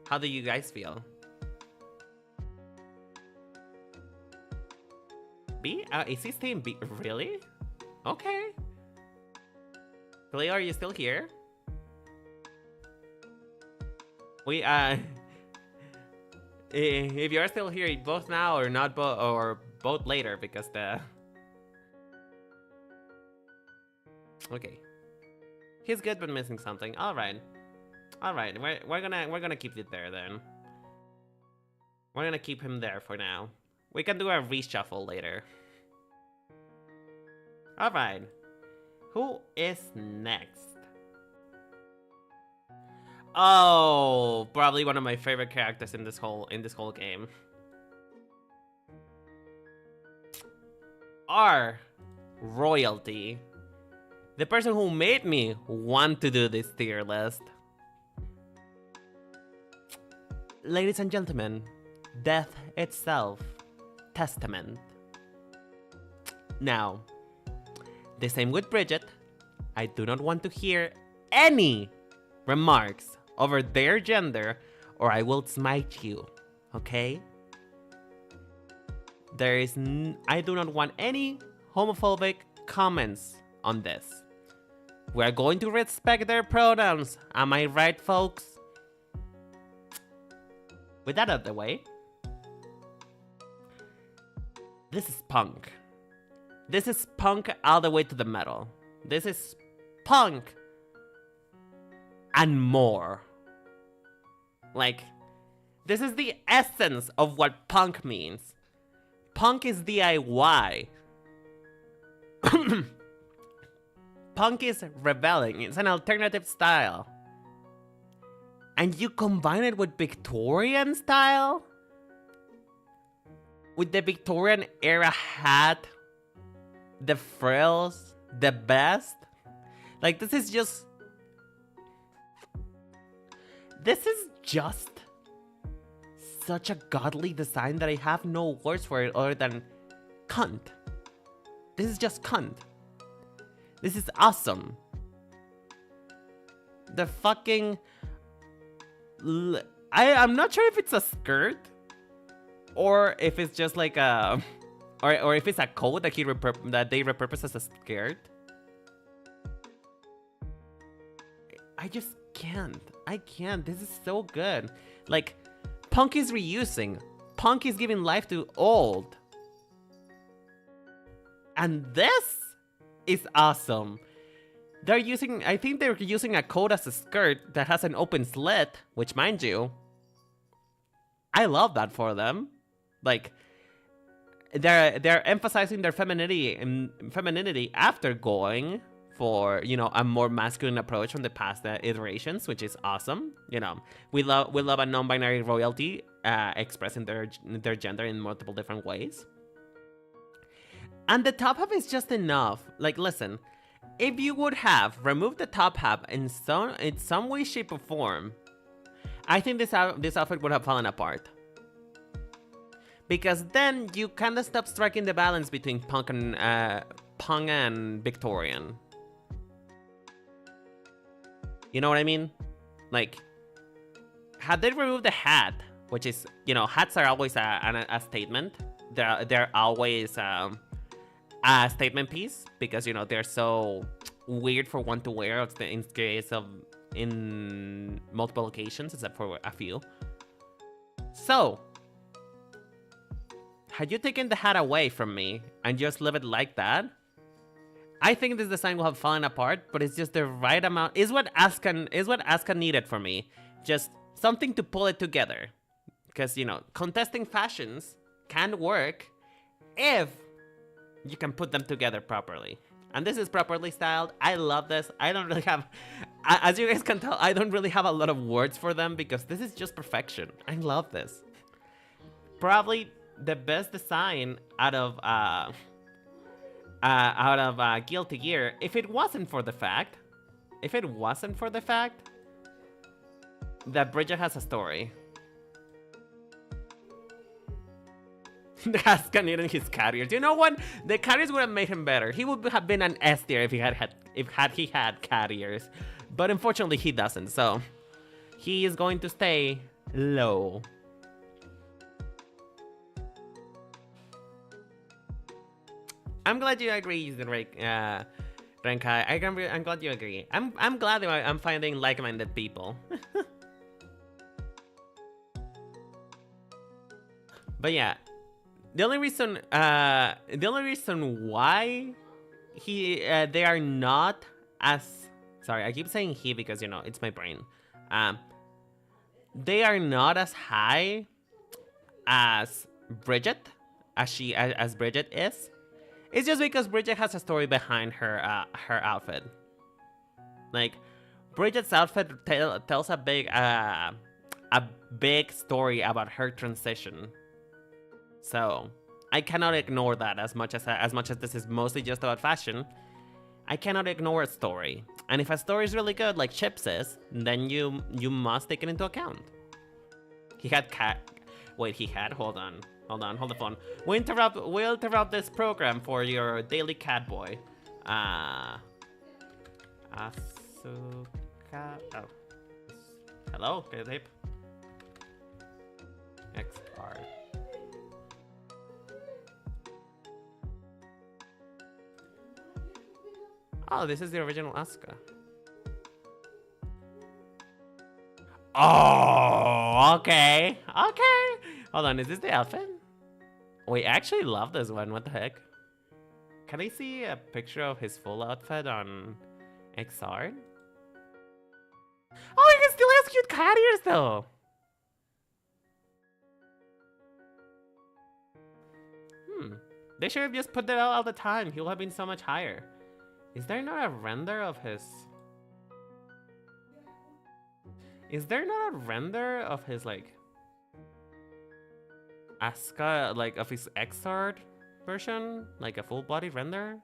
How do you guys feel? B? Is he staying B? Really? Okay. Cleo, are you still here? We, if you're still here, both now or not both, or both later, because the... Okay. He's good but missing something. Alright. Alright, we're gonna keep it there then. We're gonna keep him there for now. We can do a reshuffle later. Alright. Who is next? Oh, probably one of my favorite characters in this whole game. are royalty. The person who made me want to do this tier list. Ladies and gentlemen, death itself, testament. Now, the same with Bridget. I do not want to hear any remarks over their gender or I will smite you, okay? I do not want any homophobic comments on this. We're going to respect their pronouns. Am I right, folks? With that out of the way, this is punk. This is punk all the way to the metal. This is punk and more. Like, this is the essence of what punk means. Punk is DIY. Punk is rebelling. It's an alternative style. And you combine it with Victorian style? With the Victorian era hat, the frills, the best? Like, this is just such a godly design that I have no words for it other than cunt. This is just cunt. This is awesome. The fucking... I'm not sure if it's a skirt or if it's just like a... Or if it's a coat that they repurpose as a skirt. I just can't. I can't. This is so good. Like, punk is reusing. Punk is giving life to old. And this is awesome. I think they're using a coat as a skirt that has an open slit, which, mind you, I love that for them. Like, they're emphasizing their femininity after going for, you know, a more masculine approach from the past iterations, which is awesome. You know, we love a non-binary royalty expressing their gender in multiple different ways. And the top half is just enough. Like, listen, if you would have removed the top half in some way, shape, or form, I think this outfit would have fallen apart. Because then you kind of stop striking the balance between punk and Victorian. You know what I mean? Like, had they removed the hat, which is, you know, hats are always a statement. They're always a statement piece because, you know, they're so weird for one to wear in case of in multiple occasions, except for a few. So, had you taken the hat away from me and just leave it like that, I think this design will have fallen apart, but it's just the right amount. Is what Asuka needed for me. Just something to pull it together. Because, you know, contesting fashions can work if you can put them together properly. And this is properly styled. I love this. I don't really have, as you guys can tell, I don't really have a lot of words for them because this is just perfection. I love this. Probably the best design out of Guilty Gear, if it wasn't for the fact that Bridget has a story. Asuka needed his carriers. You know what? The carriers would have made him better. He would have been an S tier if he had carriers. But unfortunately he doesn't, so he is going to stay low. I'm glad you agree, Renkai. I'm glad you agree. I'm glad that I'm finding like-minded people. But yeah, the only reason why they are not as, sorry, I keep saying he because, you know, it's my brain. They are not as high as Bridget, as Bridget is. It's just because Bridget has a story behind her outfit. Like, Bridget's outfit tells a big story about her transition. So, I cannot ignore that as much as this is mostly just about fashion. I cannot ignore a story. And if a story is really good, like Chips is, then you must take it into account. He had Wait, he had? Hold on, hold the phone. We'll interrupt this program for your daily cat boy. Asuka. Oh. Hello, tape. XR. Oh, this is the original Asuka. Oh, okay. Okay. Hold on, is this the outfit? We actually love this one. What the heck? Can I see a picture of his full outfit on XR? Oh, he still has cute cat ears though. They should have just put that out all the time. He would have been so much higher. Is there not a render of his... Is there not a render of his, like... Asuka, like, of his XR version? Like, a full-body render?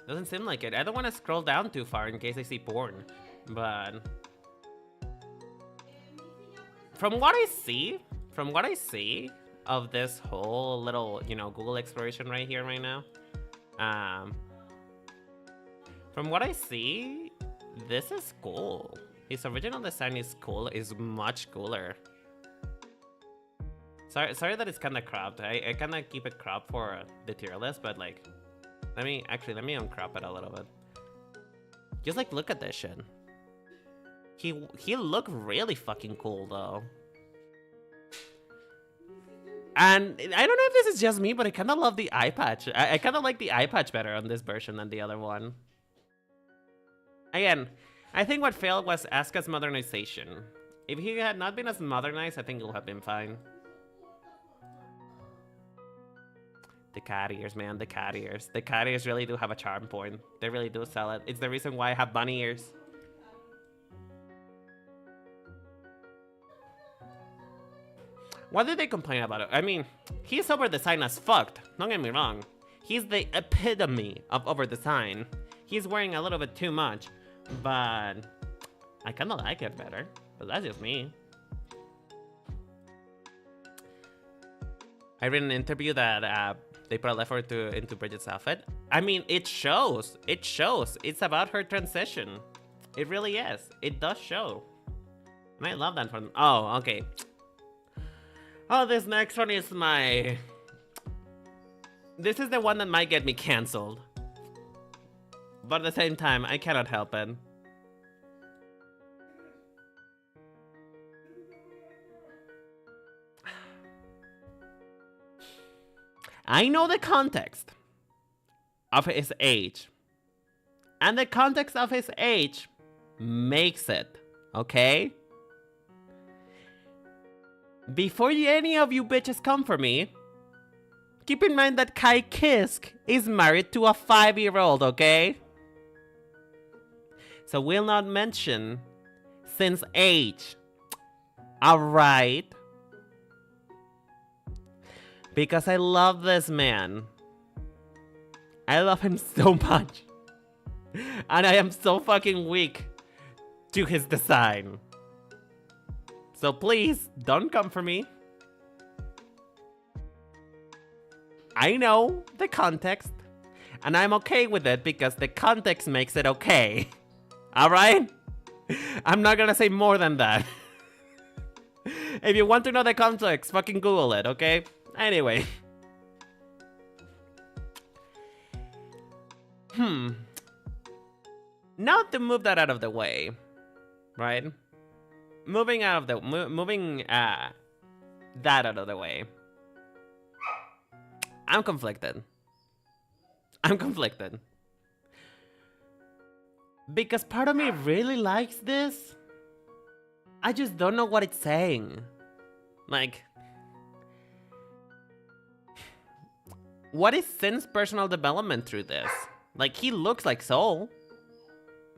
Doesn't seem like it. I don't want to scroll down too far in case I see porn. But... From what I see of this whole little, you know, Google exploration right here, right now, from what I see, this is cool. His original design is cool, is much cooler. Sorry that it's kind of cropped. I kind of keep it cropped for the tier list, but like, let me uncrop it a little bit. Just like, look at this shit. He looked really fucking cool though. And I don't know if this is just me, but I kind of love the eye patch. I kind of like the eye patch better on this version than the other one. Again, I think what failed was Asuka's modernization. If he had not been as modernized, I think it would have been fine. The cat ears, man, the cat ears. The cat ears really do have a charm point. They really do sell it. It's the reason why I have bunny ears. What did they complain about it? I mean, he's over-designed as fucked. Don't get me wrong. He's the epitome of over-design. He's wearing a little bit too much, but I kind of like it better. But that's just me. I read an interview that they put a lot of effort into Bridget's outfit. I mean, it shows. It shows. It's about her transition. It really is. It does show. And I love that from... Oh, okay. Oh, this next one is my... This is the one that might get me cancelled. But at the same time, I cannot help it. I know the context of his age. And the context of his age makes it, okay? Before any of you bitches come for me, keep in mind that Kai Kisk is married to a 5-year-old, okay? So we'll not mention since age. Alright? Because I love this man. I love him so much. And I am so fucking weak to his design. So please, don't come for me. I know the context. And I'm okay with it because the context makes it okay. Alright? I'm not gonna say more than that. If you want to know the context, fucking Google it, okay? Anyway. Now to move that out of the way, right? Moving that out of the way. I'm conflicted. Because part of me really likes this. I just don't know what it's saying. Like, what is Sin's personal development through this? Like, he looks like Soul.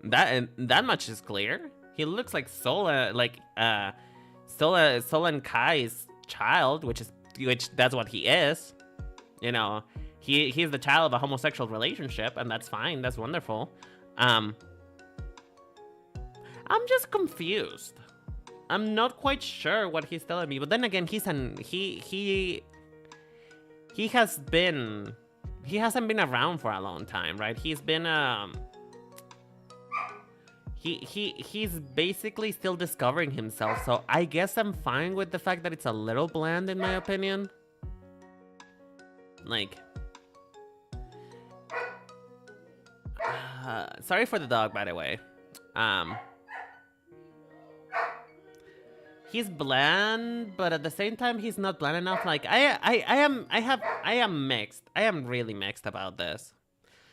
That much is clear. He looks like Sola, Sola and Kai's child, which that's what he is. You know, he's the child of a homosexual relationship, and that's fine. That's wonderful. I'm just confused. I'm not quite sure what he's telling me, but then again, he hasn't been around for a long time, right? He's been he's basically still discovering himself, so I guess I'm fine with the fact that it's a little bland in my opinion. Like, sorry for the dog, by the way. He's bland, but at the same time, he's not bland enough. Like, I am mixed. I am really mixed about this.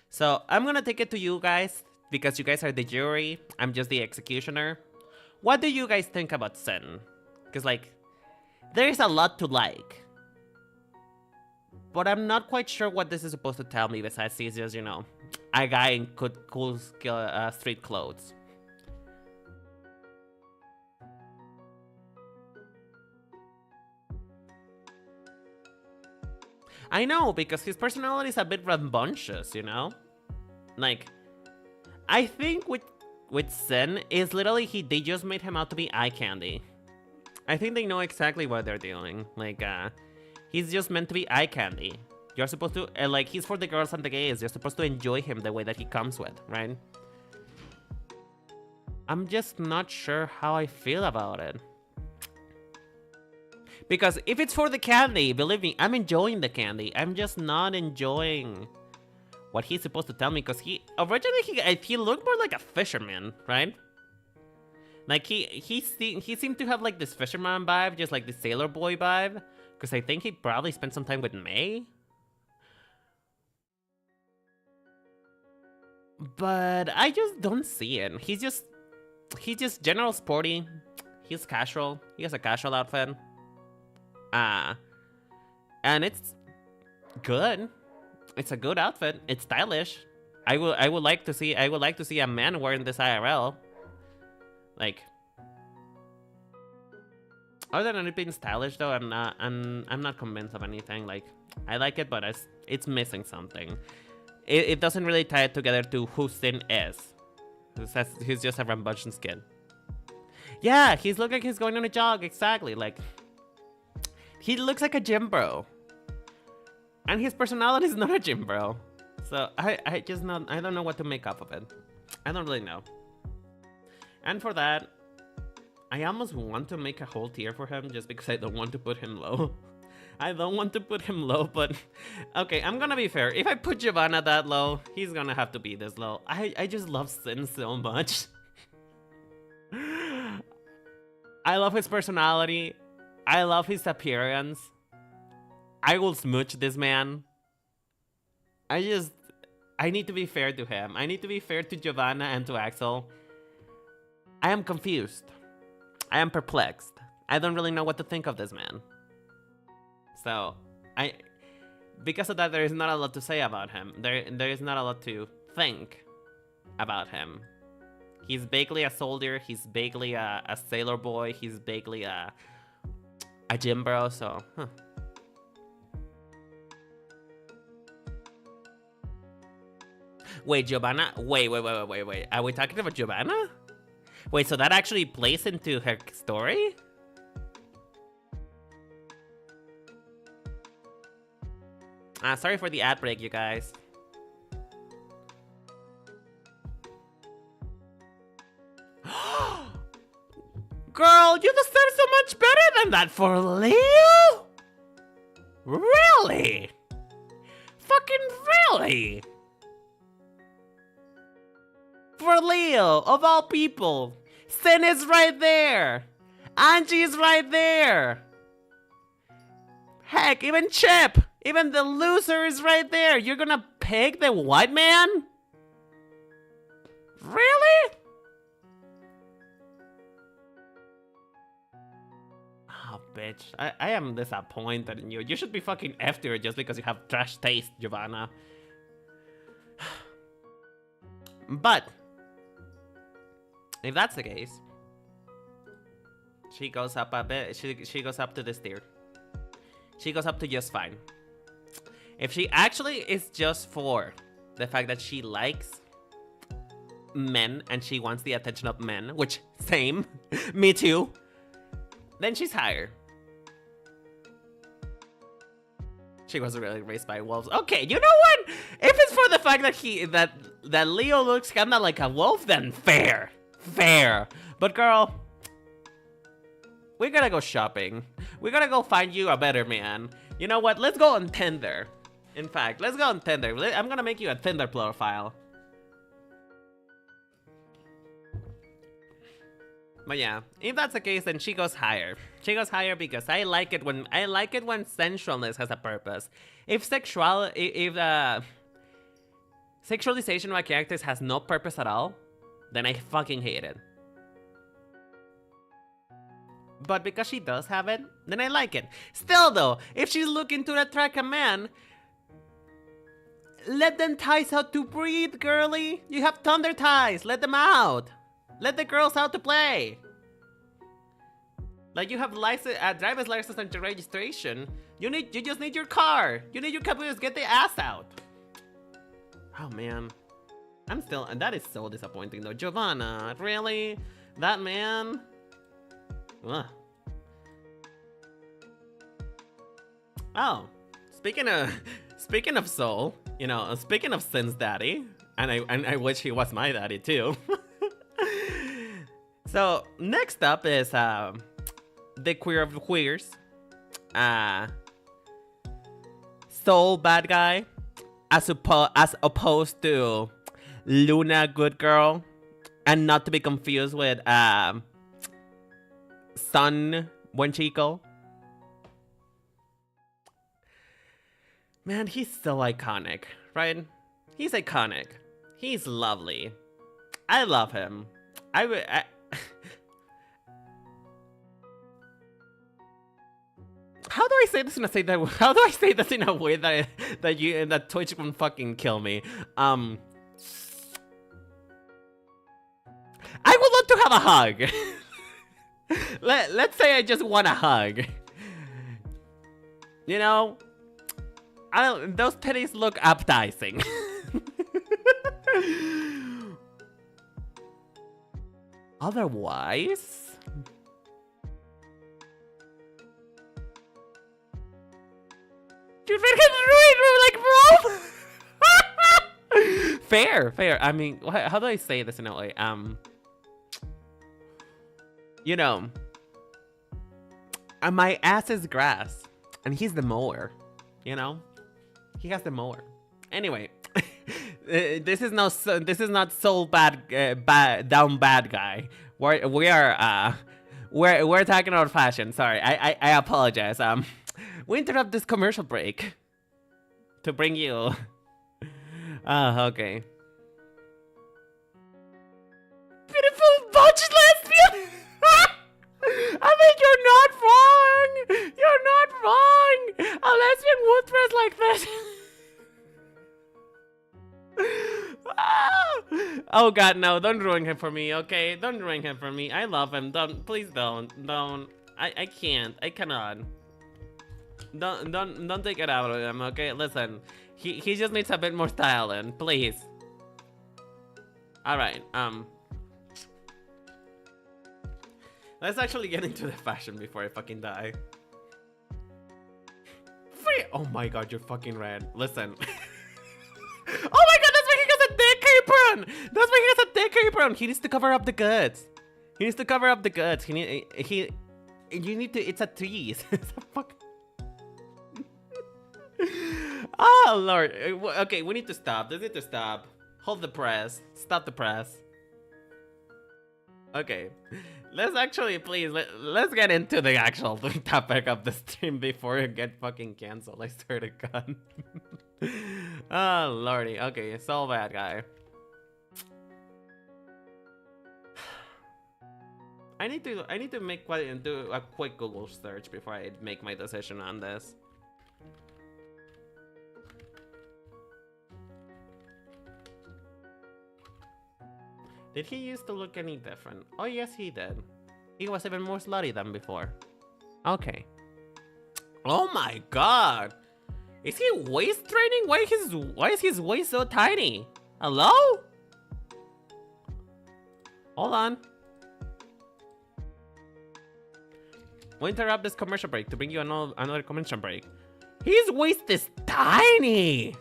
So I'm gonna take it to you guys because you guys are the jury. I'm just the executioner. What do you guys think about Sin? Because like, there is a lot to like, but I'm not quite sure what this is supposed to tell me. Besides, he's just, you know, a guy in cool street clothes. I know, because his personality is a bit rambunctious, you know? Like, I think with Sin is literally they just made him out to be eye candy. I think they know exactly what they're doing. Like, he's just meant to be eye candy. You're supposed to, like, he's for the girls and the gays. You're supposed to enjoy him the way that he comes with, right? I'm just not sure how I feel about it. Because if it's for the candy, believe me, I'm enjoying the candy. I'm just not enjoying what he's supposed to tell me. Because originally he looked more like a fisherman, right? Like he seemed to have like this fisherman vibe, just like the sailor boy vibe. Because I think he probably spent some time with May. But I just don't see it. He's just general sporty. He's casual. He has a casual outfit. And it's good. It's a good outfit. It's stylish. I would like to see a man wearing this IRL. Like, other than it being stylish though, I'm not convinced of anything. Like, I like it, but it's missing something. It doesn't really tie it together to who Sin is. He's just a rambunctious kid. Yeah, he's looking like he's going on a jog, exactly. Like, he looks like a gym bro. And his personality is not a gym bro. So I don't know what to make up of it. I don't really know. And for that, I almost want to make a whole tier for him just because I don't want to put him low. I don't want to put him low, but okay, I'm gonna be fair. If I put Giovanna that low, he's gonna have to be this low. I just love Sin so much. I love his personality. I love his appearance. I will smooch this man. I need to be fair to him. I need to be fair to Giovanna and to Axel. I am confused. I am perplexed. I don't really know what to think of this man. So, because of that, there is not a lot to say about him. There is not a lot to think about him. He's vaguely a soldier. He's vaguely a sailor boy. He's vaguely a gym bro. So, Wait, Giovanna? Wait. Are we talking about Giovanna? Wait, so that actually plays into her story? Sorry for the ad break, you guys. Girl, you deserve so much better than that for Leo? Really? Fucking really? For Leo, of all people. Sin is right there. Angie is right there. Heck, even Chip. Even the loser is right there. You're gonna pick the white man? Really? Oh, bitch. I am disappointed in you. You should be fucking after it just because you have trash taste, Giovanna. But if that's the case, She goes up a bit. She goes up to this tier. She goes up to just fine. If she actually is just for the fact that she likes men and she wants the attention of men, which same, me too, then she's higher. She was really raised by wolves. Okay, you know what? If it's for the fact that that Leo looks kind of like a wolf, then fair. But girl, we gotta go shopping. We gotta go find you a better man. You know what? Let's go on Tinder. In fact, let's go on Tinder. I'm gonna make you a Tinder profile. But yeah, if that's the case, then she goes higher. She goes higher because I like it when sensualness has a purpose. If sexualization of my characters has no purpose at all, then I fucking hate it. But because she does have it, then I like it. Still though, if she's looking to attract a man, let them ties out to breathe, girly. You have thunder ties. Let them out. Let the girls out to play. Like you have driver's license and registration. You just need your car. You need your caboose. Get the ass out. Oh man, that is so disappointing though. Giovanna, really? That man? Ugh. Oh, speaking of soul, you know, speaking of Sin's daddy, and I wish he was my daddy too. So next up is the queer of the queers, soul bad guy, as opposed to Luna good girl, and not to be confused with Sun Buen Chico. Man, he's so iconic, right? He's iconic. He's lovely. I love him. How do I say this in a way that Twitch won't fucking kill me? I would love to have a hug. Let's say I just want a hug. You know, those titties look appetizing. Otherwise, you think it's like, bro? Fair. I mean, how do I say this in a way? You know, my ass is grass, and he's the mower. You know, he has the mower. Anyway, this is not soul bad guy. We're talking about fashion. Sorry, I apologize. We interrupt this commercial break to bring you. Okay. Beautiful butch lesbian. I mean, you're not wrong. You're not wrong. A lesbian would dress like this. Oh god, no, don't ruin him for me, okay? Don't ruin him for me. I love him. Please don't. I can't. I cannot. Don't take it out of him, okay? Listen, he just needs a bit more styling, please. Alright, let's actually get into the fashion before I fucking die. Oh my god, you're fucking red. Listen. Oh my god, that's why he has a dick apron! That's why he has a dick apron! He needs to cover up the guts. He needs to cover up the guts. You need to, it's a tease. It's a fuck. Oh lord. Okay, we need to stop. This need to stop. Hold the press. Stop the press. Okay. Let's actually, please, let's get into the actual topic of the stream before we get fucking canceled. I swear to God. Oh lordy. Okay, so bad guy. I need to do a quick Google search before I make my decision on this. Did he used to look any different? Oh yes, he did. He was even more slutty than before. Okay. Oh my god! Is he waist training? Why is his waist so tiny? Hello? Hold on. We'll interrupt this commercial break to bring you another commercial break. His waist is tiny!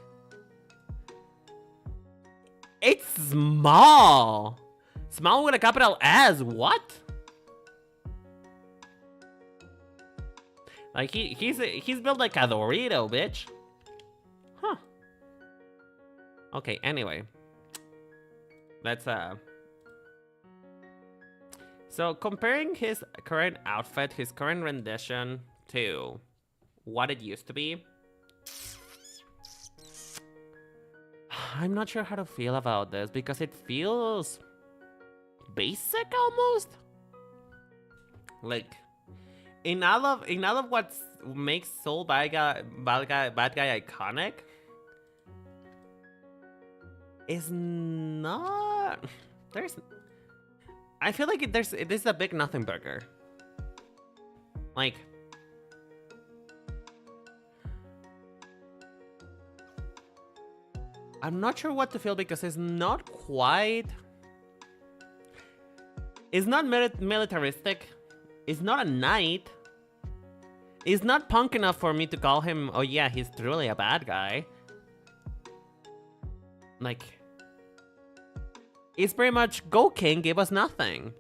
It's small! Small with a capital S, what? Like he's built like a Dorito, bitch. Huh. Okay, anyway. Let's So comparing his current outfit, his current rendition to what it used to be, I'm not sure how to feel about this because it feels basic almost. Like in all of what makes Soul bad guy iconic is not I feel like this is a big nothing burger. Like I'm not sure what to feel because it's not militaristic. It's not a knight. It's not punk enough for me to call him, oh yeah, he's truly a bad guy. Like, it's pretty much, go king, give us nothing.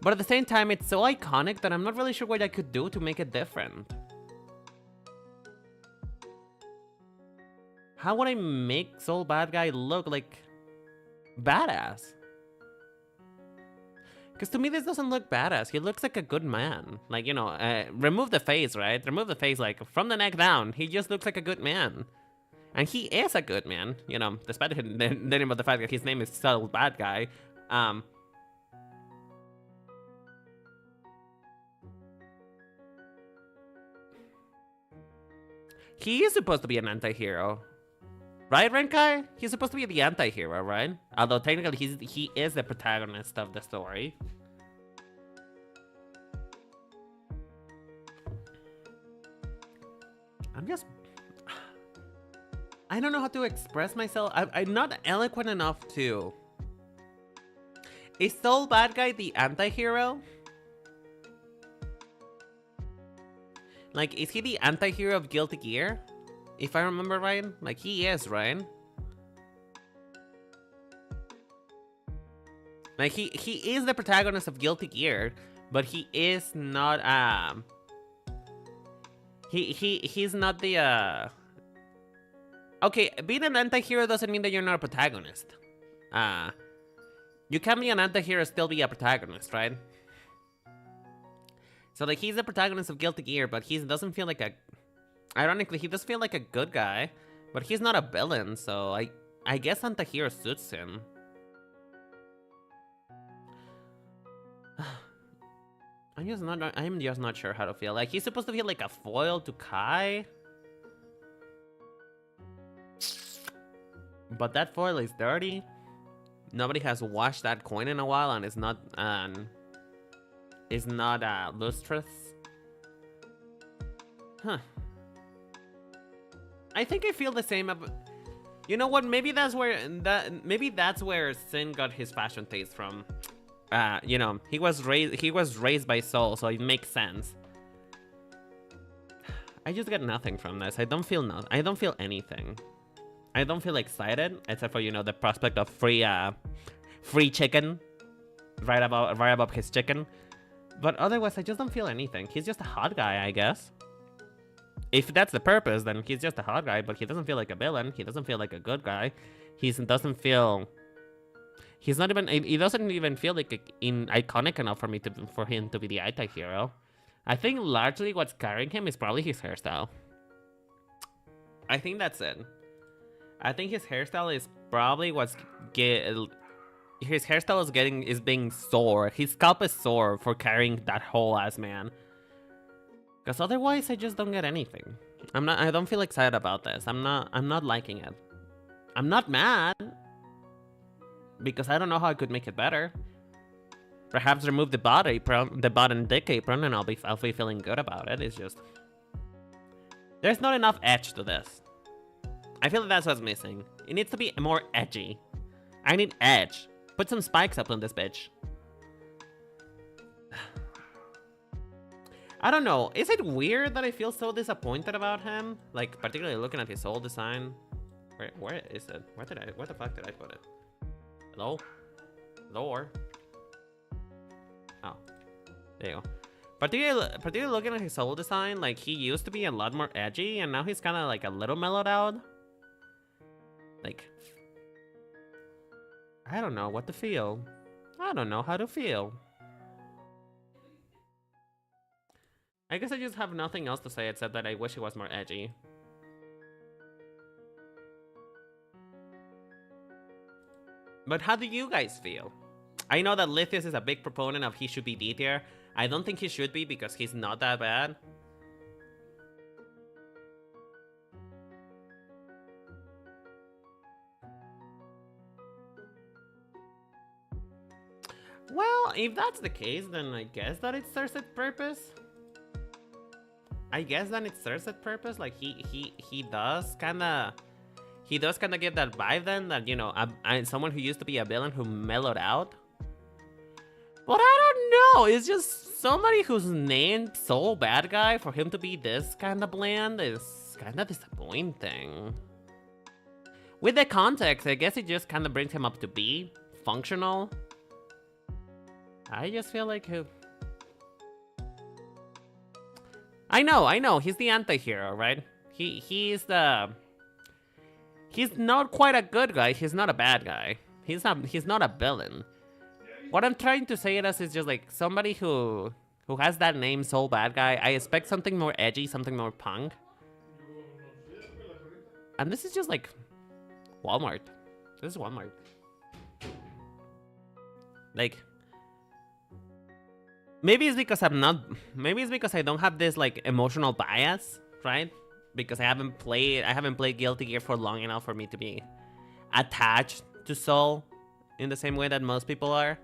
But at the same time, it's so iconic that I'm not really sure what I could do to make it different. How would I make Soul Bad Guy look like badass? Because to me, this doesn't look badass. He looks like a good man. Like, you know, remove the face, right? Remove the face, like, from the neck down. He just looks like a good man. And he is a good man, you know, despite the name of the fact that his name is Soul Bad Guy. He is supposed to be an anti-hero. Right, Renkai? He's supposed to be the anti-hero, right? Although technically he is the protagonist of the story. I don't know how to express myself. I'm not eloquent enough to... Is Soul Bad Guy the anti-hero? Like, is he the anti-hero of Guilty Gear? If I remember right, like he is, right? Like he is the protagonist of Guilty Gear, but he is not he's not the Okay, being an anti-hero doesn't mean that you're not a protagonist. You can be an anti-hero still be a protagonist, right? So like he's the protagonist of Guilty Gear, but he doesn't feel like a... Ironically, he does feel like a good guy, but he's not a villain, so I guess anti-hero suits him. I'm just not sure how to feel. Like he's supposed to feel like a foil to Kai. But that foil is dirty. Nobody has washed that coin in a while and it's not lustrous. Huh. I think I feel the same about... You know what? Maybe that's where Sin got his fashion taste from. You know, he was raised by Soul, so it makes sense. I just get nothing from this. I don't feel anything. I don't feel excited, except for, you know, the prospect of free chicken right above his chicken. But otherwise, I just don't feel anything. He's just a hot guy, I guess. If that's the purpose, then he's just a hot guy, but he doesn't feel like a villain. He doesn't feel like a good guy. He doesn't even feel like iconic enough for him to be the anti-hero. I think largely what's carrying him is probably his hairstyle. I think that's it. I think his hairstyle is probably his hairstyle is being sore. His scalp is sore for carrying that whole ass man. Because otherwise, I just don't get anything. I don't feel excited about this. I'm not liking it. I'm not mad. Because I don't know how I could make it better. Perhaps remove the bot and dick apron, and I'll be feeling good about it. It's just there's not enough edge to this. I feel like that's what's missing. It needs to be more edgy. I need edge. Put some spikes up on this bitch. I don't know. Is it weird that I feel so disappointed about him? Like, particularly looking at his whole design. Where is it? Where the fuck did I put it? Hello? Lower. Oh. There you go. Particularly looking at his whole design, like, he used to be a lot more edgy, and now he's kind of, like, a little mellowed out. Like, I don't know what to feel. I don't know how to feel. I guess I just have nothing else to say except that I wish he was more edgy. But how do you guys feel? I know that Lithius is a big proponent of he should be D tier. I don't think he should be because he's not that bad. Well, if that's the case, then I guess that it serves its purpose. Like he does kind of give that vibe then that, you know, someone who used to be a villain who mellowed out. But I don't know. It's just somebody who's named Soul Bad Guy, for him to be this kind of bland is kind of disappointing. With the context, I guess it just kind of brings him up to be functional. I just feel like I know, he's the anti-hero, right? He's not quite a good guy, he's not a bad guy. He's not a villain. What I'm trying to say is just like somebody who has that name, Soul Bad Guy, I expect something more edgy, something more punk. And this is just like Walmart. This is Walmart. Like, maybe it's because I don't have this like emotional bias, right? Because I haven't played Guilty Gear for long enough for me to be attached to Soul in the same way that most people are.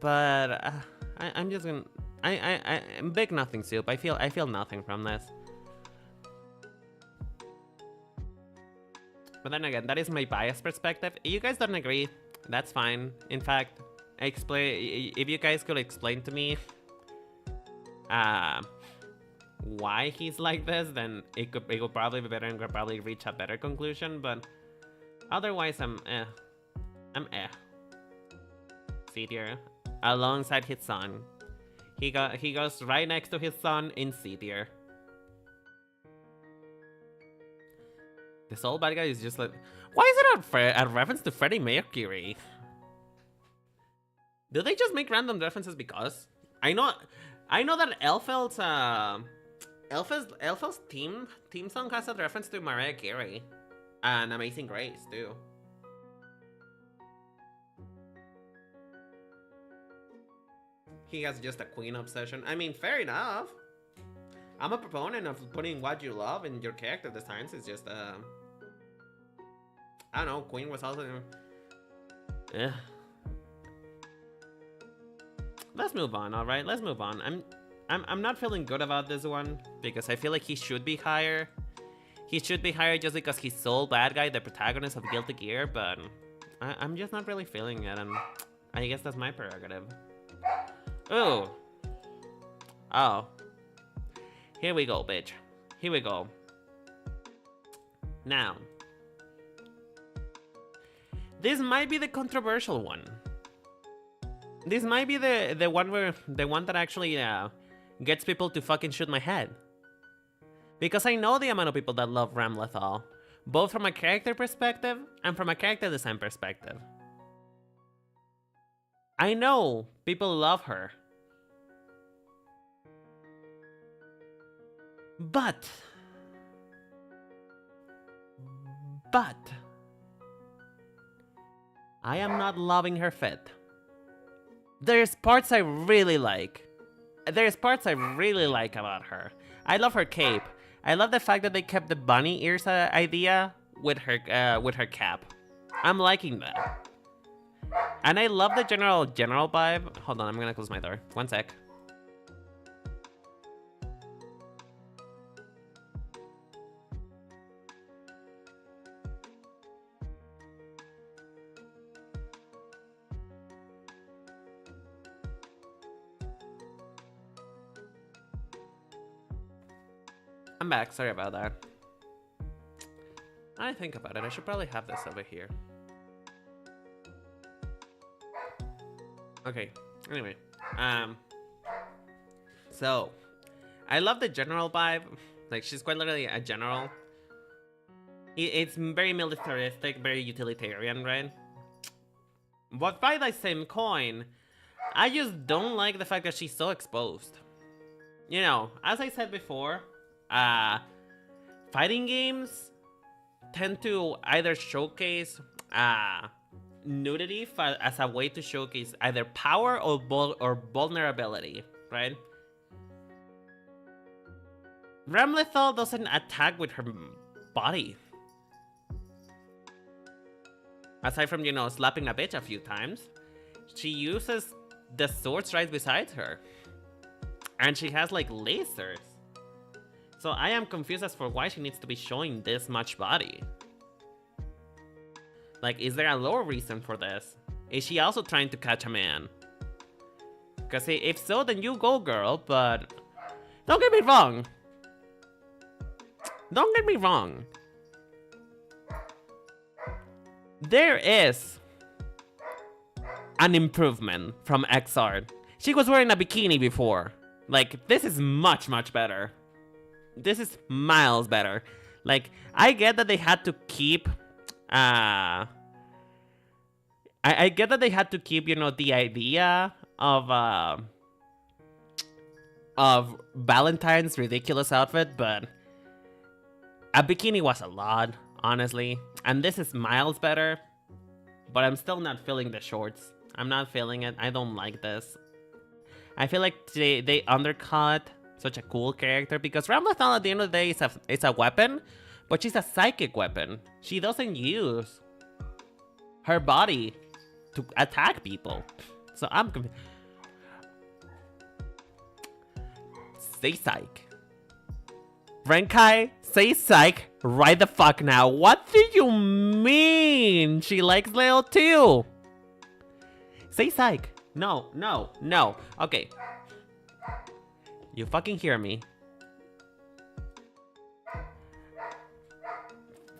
But I'm just gonna I'm big nothing soup. I feel nothing from this. But then again, that is my biased perspective. If you guys don't agree, that's fine. In fact, if you guys could explain to me why he's like this, then it could probably be better and could probably reach a better conclusion. But otherwise, I'm C tier alongside his son. He goes right next to his son in C tier. The Soul Bad Guy is just like, why is it a reference to Freddie Mercury? Do they just make random references because? I know that Elfel's theme song has a reference to Mariah Carey and Amazing Grace too. He has just a Queen obsession. I mean, fair enough. I'm a proponent of putting what you love in your character designs. It's just I don't know. Queen was also. Yeah. Let's move on. All right, let's move on. I'm not feeling good about this one because I feel like he should be higher. He should be higher just because he's Soul Bad Guy, the protagonist of Guilty Gear. But I'm just not really feeling it, and I guess that's my prerogative. Oh. Oh. Here we go, bitch. Here we go. Now, this might be the controversial one. This might be the one that actually gets people to fucking shoot my head. Because I know the amount of people that love Ramlethal, both from a character perspective and from a character design perspective. I know people love her. But I am not loving her fit. There's parts I really like. There's parts I really like about her. I love her cape. I love the fact that they kept the bunny ears idea with her cap. I'm liking that. And I love the general vibe. Hold on, I'm gonna close my door. One sec. I'm back, sorry about that. I think about it, I should probably have this over here. Okay, anyway. So, I love the general vibe. Like, she's quite literally a general. It's very militaristic, very utilitarian, right? But by the same coin, I just don't like the fact that she's so exposed. You know, as I said before, fighting games tend to either showcase nudity as a way to showcase either power or vulnerability, right? Ramlethal doesn't attack with her body. Aside from, you know, slapping a bitch a few times, she uses the swords right beside her. And she has, like, lasers. So I am confused as for why she needs to be showing this much body. Like, is there a lower reason for this? Is she also trying to catch a man? Because if so, then you go, girl, but don't get me wrong. Don't get me wrong. There is an improvement from XR. She was wearing a bikini before. Like, this is much, much better. This is miles better. Like, I get that they had to keep I get that they had to keep, you know, the idea of Valentine's ridiculous outfit, but a bikini was a lot, honestly. And this is miles better, but I'm still not feeling the shorts. I'm not feeling it. I don't like this. I feel like they undercut such a cool character because Ramlethal at the end of the day is a weapon, but she's a psychic weapon. She doesn't use her body to attack people. So I'm confused. Say psych. Renkai, say psych right the fuck now. What do you mean? She likes Leo too. Say psych. No, no, no. Okay. You fucking hear me.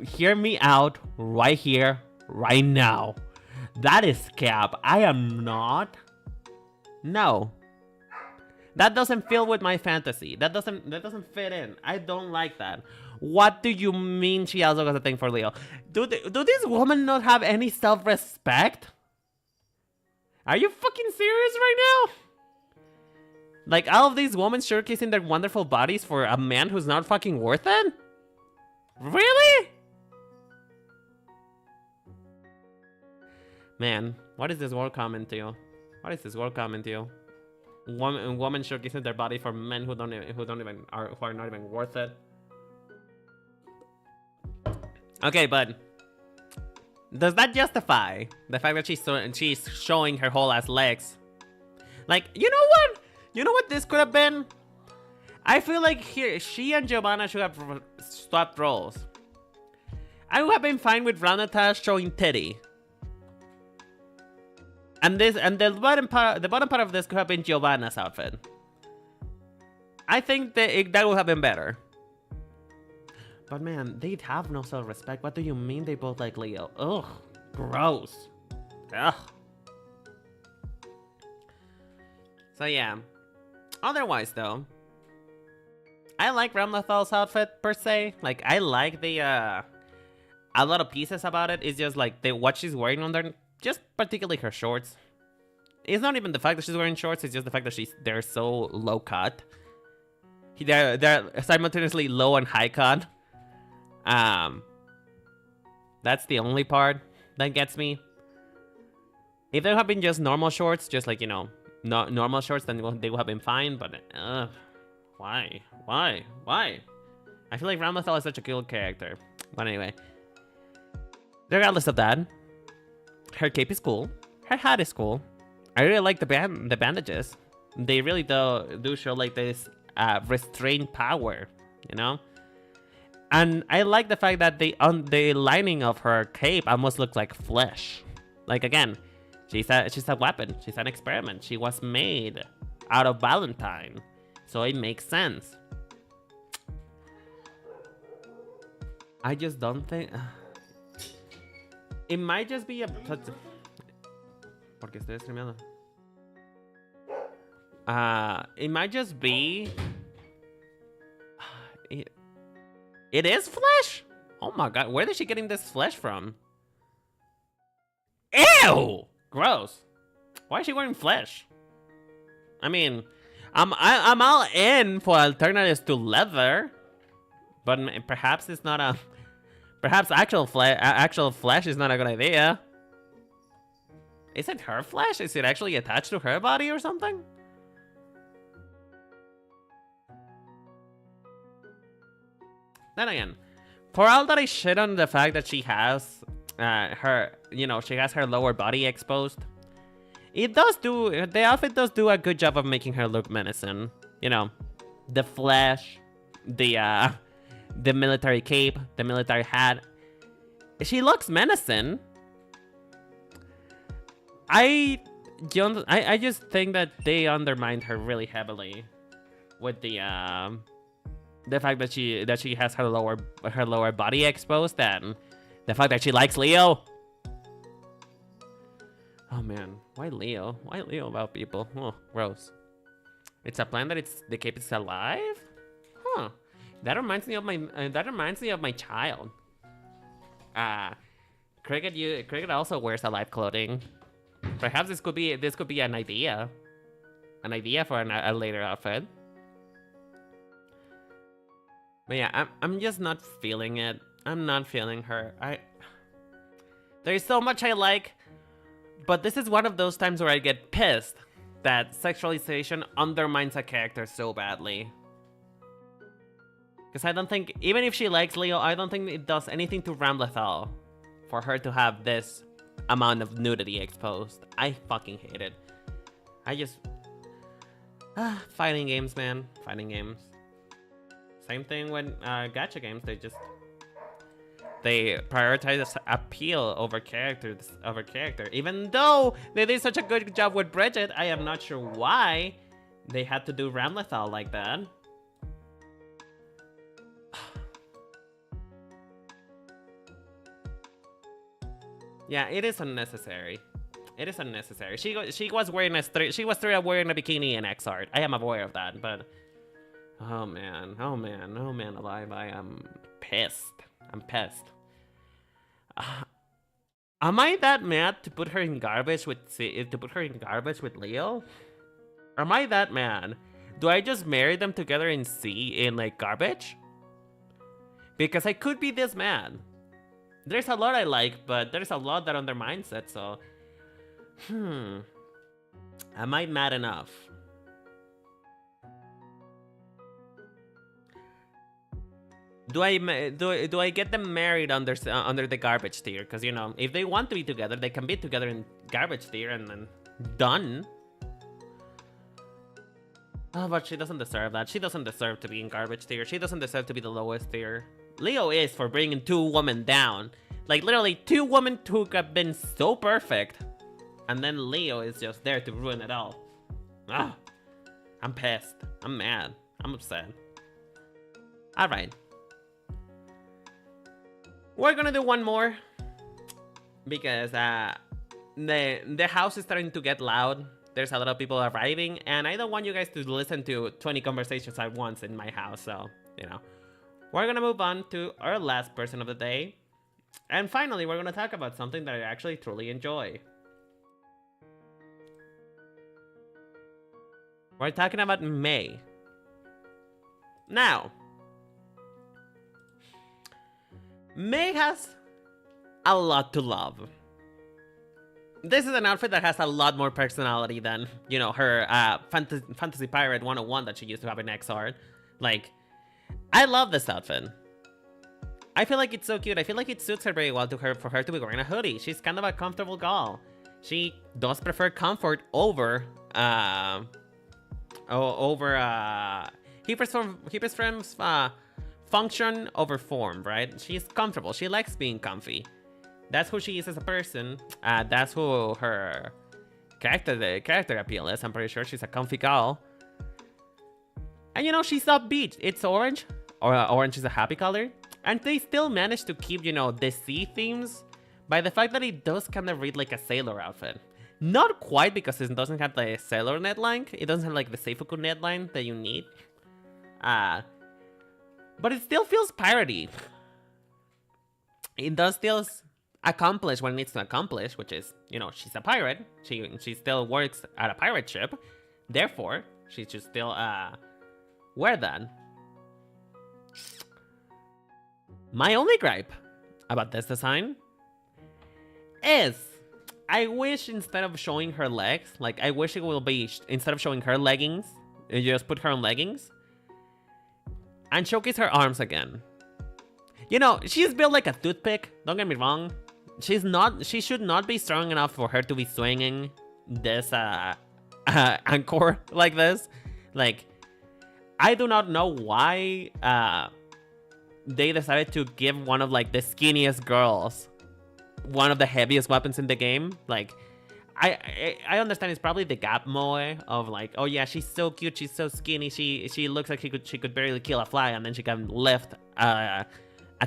Hear me out right here, right now. That is cap. I am not. No. That doesn't feel with my fantasy. That doesn't fit in. I don't like that. What do you mean she also got a thing for Leo? Do these women not have any self-respect? Are you fucking serious right now? Like, all of these women showcasing their wonderful bodies for a man who's not fucking worth it? Really? Man, what is this world coming to? What is this world coming to? Women showcasing their body for men who are not even worth it. Okay, but does that justify the fact that she's showing her whole ass legs? Like, you know what? You know what this could have been? I feel like here she and Giovanna should have swapped roles. I would have been fine with Ranata showing titty. And the bottom part of this could have been Giovanna's outfit. I think that would have been better. But man, they have no self-respect. What do you mean they both like Leo? Ugh, gross. Ugh. So yeah. Otherwise though, I like Ramlethal's outfit per se. Like, I like the a lot of pieces about it. It's just like what she's wearing under, just particularly her shorts. It's not even the fact that she's wearing shorts, it's just the fact that they're so low cut. They're simultaneously low and high cut. That's the only part that gets me. If they had been just normal shorts, just like, you know, normal shorts, then they would have been fine, but why? I feel like Ramlethal is such a cool character. But anyway, regardless of that, her cape is cool. Her hat is cool. I really like the bandages. They really do show like this restrained power, you know? And I like the fact that the lining of her cape almost looks like flesh. Like again, she's a weapon. She's an experiment. She was made out of Valentine, so it makes sense. I just don't think it might just be a. Porque estoy streameando. It might just be. It is flesh? Oh my god, where is she getting this flesh from? Ew! Gross. Why is she wearing flesh? I mean, I'm all in for alternatives to leather, but perhaps it's not a. Perhaps actual flesh is not a good idea. Is it her flesh? Is it actually attached to her body or something? Then again, for all that I shit on the fact that she has she has her lower body exposed, the outfit does do a good job of making her look menacing. You know, the flesh, the military cape, the military hat. She looks menacing. I just think that they undermined her really heavily with the fact that she has her lower body exposed, and the fact that she likes Leo. Oh man, why Leo? Why Leo about people? Oh, gross. It's a plan that the cape is alive? Huh. That reminds me of my child. Cricket also wears alive clothing. Perhaps this could be an idea for a later outfit. But yeah, I'm just not feeling it. I'm not feeling her. There's so much I like, but this is one of those times where I get pissed that sexualization undermines a character so badly. Because I don't think, even if she likes Leo, I don't think it does anything to Ramlethal for her to have this amount of nudity exposed. I fucking hate it. I just... fighting games, man. Fighting games. Same thing when gacha games, they prioritize appeal over character. Even though they did such a good job with Bridget, I am not sure why they had to do Ramlethal like that. Yeah, it is unnecessary. It is unnecessary. She was wearing wearing a bikini in X art. I am aware of that, but oh man alive, I am pissed. I'm pissed. Am I that mad to put her in garbage with Leo? Am I that mad? Do I just marry them together in like garbage? Because I could be this mad. There's a lot I like, but there's a lot that undermines it, so... Am I mad enough? Do I get them married under the garbage tier? Because, you know, if they want to be together, they can be together in garbage tier and then done. Oh, but she doesn't deserve that. She doesn't deserve to be in garbage tier. She doesn't deserve to be the lowest tier. Leo is for bringing 2 women down. Like, literally, 2 women who have been so perfect. And then Leo is just there to ruin it all. Ah, I'm pissed. I'm mad. I'm upset. Alright. We're gonna do one more. Because the house is starting to get loud. There's a lot of people arriving. And I don't want you guys to listen to 20 conversations at once in my house. So, you know. We're gonna move on to our last person of the day. And finally, we're gonna talk about something that I actually truly enjoy. We're talking about May. Now, May has a lot to love. This is an outfit that has a lot more personality than, you know, her Fantasy Pirate 101 that she used to have in XR. Like, I love this outfit. I feel like it's so cute. I feel like it suits her very well for her to be wearing a hoodie. She's kind of a comfortable girl. She does prefer comfort over he prefers function over form, right? She's comfortable. She likes being comfy. That's who she is as a person. That's who her character appeal is. I'm pretty sure she's a comfy gal. And you know, she's upbeat. It's orange. Orange is a happy color. And they still manage to keep, you know, the sea themes by the fact that it does kind of read like a sailor outfit. Not quite, because it doesn't have the sailor neckline. It doesn't have like the Seifuku neckline that you need. But it still feels piratey. It does still accomplish what it needs to accomplish, which is, you know, she's a pirate. She still works at a pirate ship. Therefore, she should still wear that. My only gripe about this design is I wish instead of showing her legs, like I wish it will be, instead of showing her leggings, you just put her on leggings and showcase her arms again. You know, she's built like a toothpick, don't get me wrong. She should not be strong enough for her to be swinging this anchor like this. Like, I do not know why they decided to give one of like the skinniest girls one of the heaviest weapons in the game. Like, I understand it's probably the gap moe of like, oh yeah, she's so cute, she's so skinny, she looks like she could barely kill a fly, and then she can lift a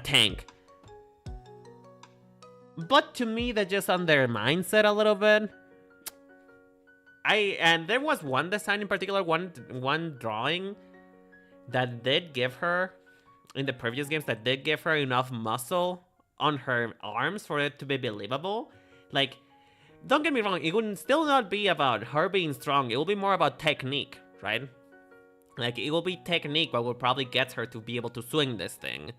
tank. But to me, that just on their mindset a little bit. And there was one design in particular, one drawing that did give her, in the previous games, that did give her enough muscle on her arms for it to be believable. Like, don't get me wrong, it would still not be about her being strong, it will be more about technique, right? Like, it will be technique, but will probably get her to be able to swing this thing.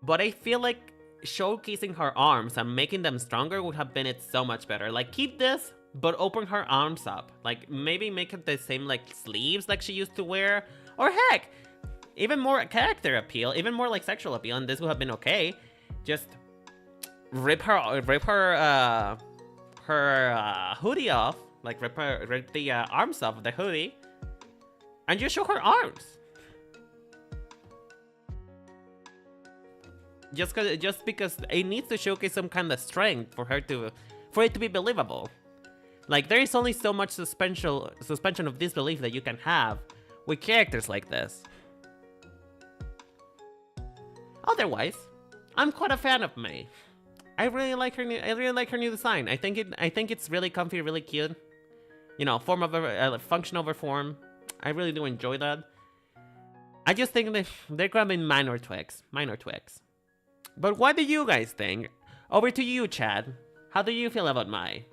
But I feel like showcasing her arms and making them stronger would have been it so much better. Like, keep this, but open her arms up. Like, maybe make it the same, like, sleeves like she used to wear. Or heck, even more character appeal, even more like sexual appeal, and this would have been okay. Just rip her hoodie off, like rip the arms off of the hoodie, and just show her arms. Just because it needs to showcase some kind of strength for it to be believable. Like, there is only so much suspension of disbelief that you can have with characters like this. Otherwise, I'm quite a fan of Mei. I really like her new design. I think it's really comfy, really cute. You know, form over function over form. I really do enjoy that. I just think that they're grabbing minor tweaks. But what do you guys think? Over to you, Chad. How do you feel about Mai?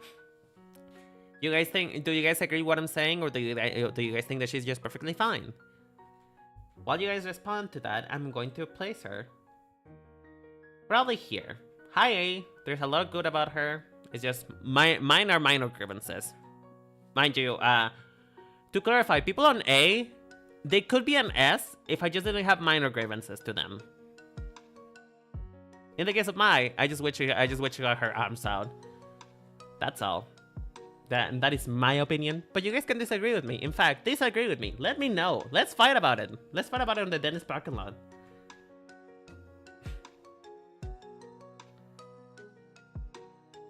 Do you guys agree with what I'm saying, or do you guys think that she's just perfectly fine? While you guys respond to that, I'm going to place her probably here. Hi A, there's a lot good about her. It's just mine are minor grievances. Mind you, to clarify, people on A, they could be an S if I just didn't have minor grievances to them. In the case of Mai, I just wish she got her arms out. That's all. That is my opinion, but you guys can disagree with me. In fact, disagree with me. Let me know. Let's fight about it. Let's fight about it in the Dennis parking lot.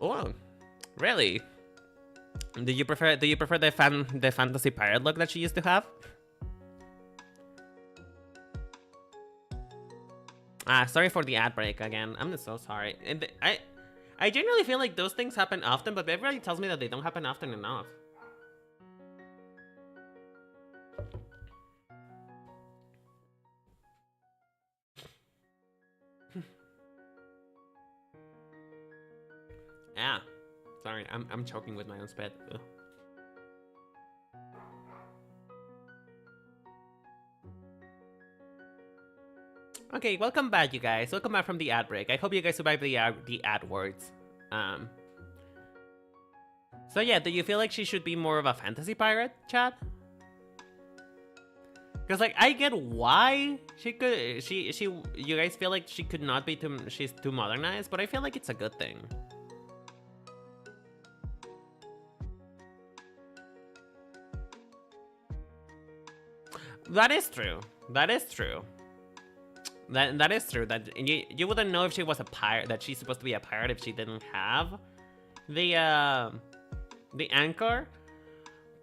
Oh, really? Do you prefer the fantasy pirate look that she used to have? Sorry for the ad break again. I'm so sorry. And I genuinely feel like those things happen often, but everybody tells me that they don't happen often enough. Yeah. Sorry, I'm choking with my own spit. Ugh. Okay, welcome back, you guys. Welcome back from the ad break. I hope you guys survived the ad words. So yeah, do you feel like she should be more of a fantasy pirate, Chad? Because like, I get why you guys feel like she could not be she's too modernized, but I feel like it's a good thing. That is true. That is true. That is true. That you wouldn't know if she was a pirate. That she's supposed to be a pirate if she didn't have the anchor.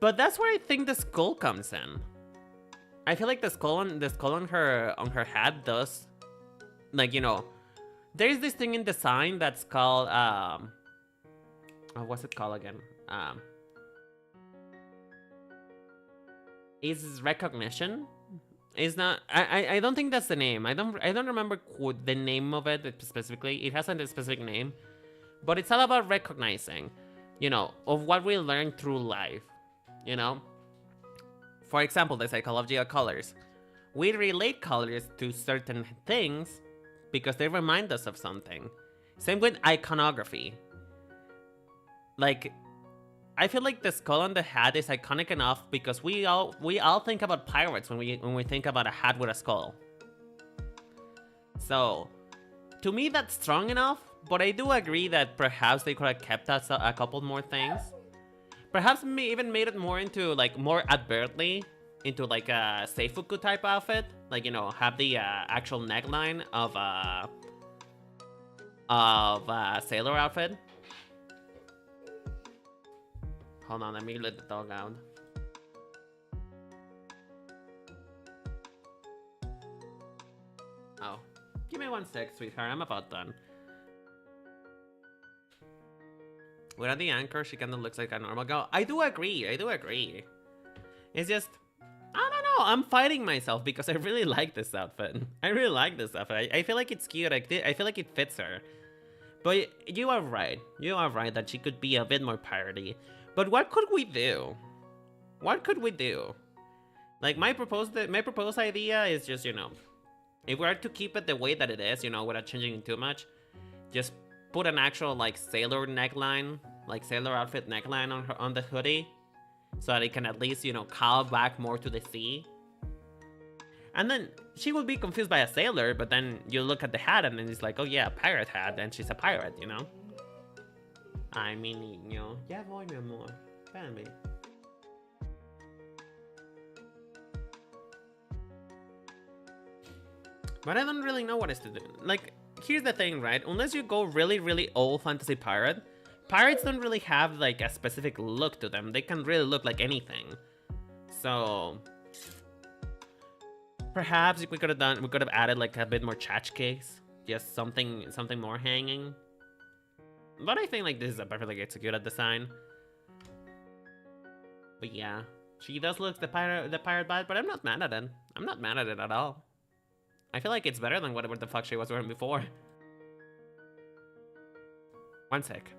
But that's where I think the skull comes in. I feel like the skull on her hat does, like, you know, there's this thing in design that's called what's it called again? Is recognition? Is not. I don't think that's the name. I don't remember the name of it specifically. It has a specific name, but it's all about recognizing, you know, of what we learn through life. You know, for example, the psychology of colors. We relate colors to certain things because they remind us of something. Same with iconography. Like, I feel like the skull on the hat is iconic enough because we all think about pirates when we think about a hat with a skull. So, to me, that's strong enough. But I do agree that perhaps they could have kept us a couple more things. Perhaps even made it more into, like, more advertly into, like, a Seifuku type outfit. Like, you know, have the actual neckline of a sailor outfit. Hold on, let me let the dog out. Oh, give me 1 sec, sweetheart. I'm about done. Without the anchor, she kind of looks like a normal girl. I do agree. I do agree. It's just, I don't know. I'm fighting myself because I really like this outfit. I really like this outfit. I feel like it's cute. I feel like it fits her. But you are right. You are right that she could be a bit more piratey. But what could we do? What could we do? Like, my proposed idea is just, you know, if we are to keep it the way that it is, you know, without changing it too much, just put an actual, like, sailor neckline, like sailor outfit neckline on the hoodie, so that it can at least, you know, call back more to the sea. And then she would be confused by a sailor, but then you look at the hat and then it's like, oh yeah, a pirate hat, and she's a pirate, you know? Ay, mi niño. Ya voy, mi amor. Espérame. But I don't really know what is to do. Like, here's the thing, right? Unless you go really, really old fantasy pirate, pirates don't really have, like, a specific look to them. They can really look like anything. So perhaps we could have added, like, a bit more tchotchkes. Just something more hanging. But I think, like, this is a perfectly executed design. But yeah, she does look the pirate bad, but I'm not mad at it. I'm not mad at it at all. I feel like it's better than whatever the fuck she was wearing before. 1 sec.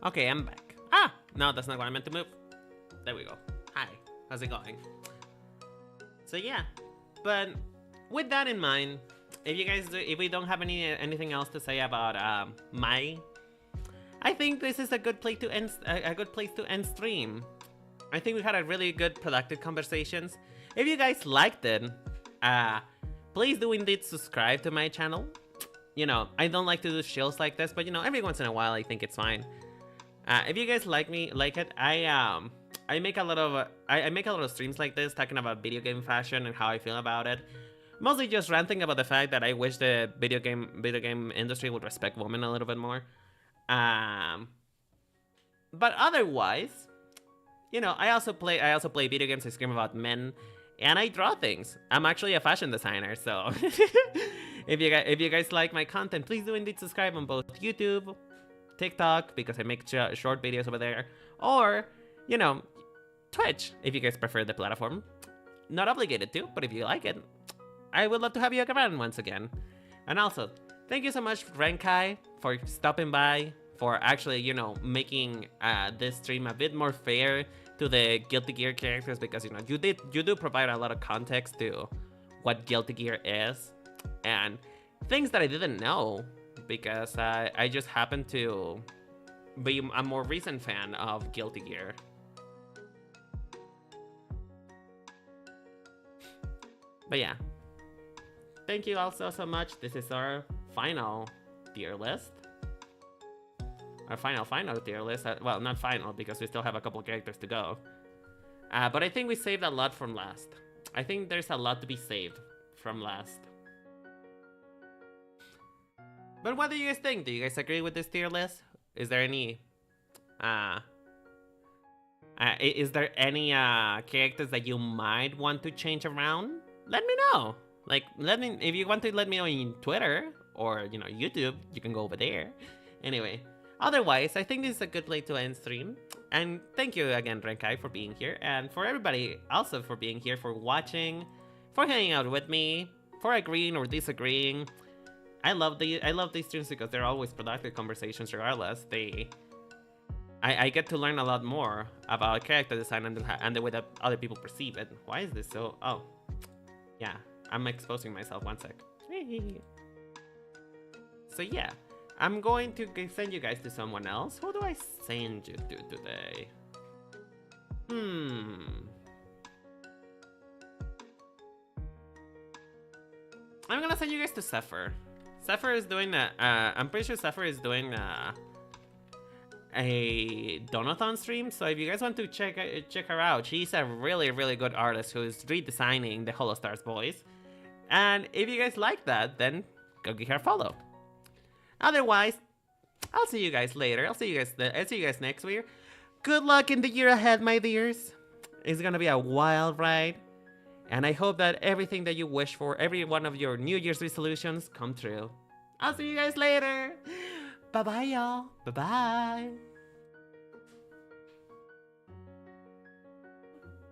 Okay, I'm back. Ah! No, that's not what I meant to move. There we go. Hi. How's it going? So yeah. But with that in mind, if we don't have anything else to say about Mai, I think this is a good place to end stream. I think we had a really good productive conversations. If you guys liked it, please do indeed subscribe to my channel. You know, I don't like to do shows like this, but you know, every once in a while I think it's fine. If you guys like it, I make a lot of streams like this talking about video game fashion and how I feel about it. Mostly just ranting about the fact that I wish the video game industry would respect women a little bit more. But otherwise, you know, I also play video games. I scream about men, and I draw things. I'm actually a fashion designer, so if you guys like my content, please do indeed subscribe on both YouTube, TikTok, because I make short videos over there, or, you know, Twitch, if you guys prefer the platform. Not obligated to, but if you like it, I would love to have you around once again. And also, thank you so much, Renkai, for stopping by, for actually, you know, making this stream a bit more fair to the Guilty Gear characters, because, you know, you do provide a lot of context to what Guilty Gear is, and things that I didn't know, because I just happened to be a more recent fan of Guilty Gear. But yeah, thank you also so much. This is our final tier list. Our final tier list. Well, not final because we still have a couple characters to go. But I think we saved a lot from last. I think there's a lot to be saved from last. But what do you guys think? Do you guys agree with this tier list? Is there any characters that you might want to change around? Let me know. Like, if you want to let me know in Twitter or, you know, YouTube, you can go over there. Anyway, otherwise, I think this is a good place to end stream. And thank you again, Renkai, for being here, and for everybody also for being here, for watching, for hanging out with me, for agreeing or disagreeing. I love these streams because they're always productive conversations regardless. I get to learn a lot more about character design and the way that other people perceive it. Why is this so... Oh. Yeah, I'm exposing myself. One sec. So yeah, I'm going to send you guys to someone else. Who do I send you to today? I'm gonna send you guys to Zephyr. Zephyr is doing I'm pretty sure Zephyr is doing a Donathon stream, so if you guys want to check her out, she's a really good artist who is redesigning the Holostars boys. And if you guys like that, then go give her a follow. Otherwise, I'll see you guys later. I'll see you guys next week. Good luck in the year ahead, my dears. It's gonna be a wild ride, and I hope that everything that you wish for, every one of your New Year's resolutions, come true. I'll see you guys later. Bye-bye, y'all. Bye-bye.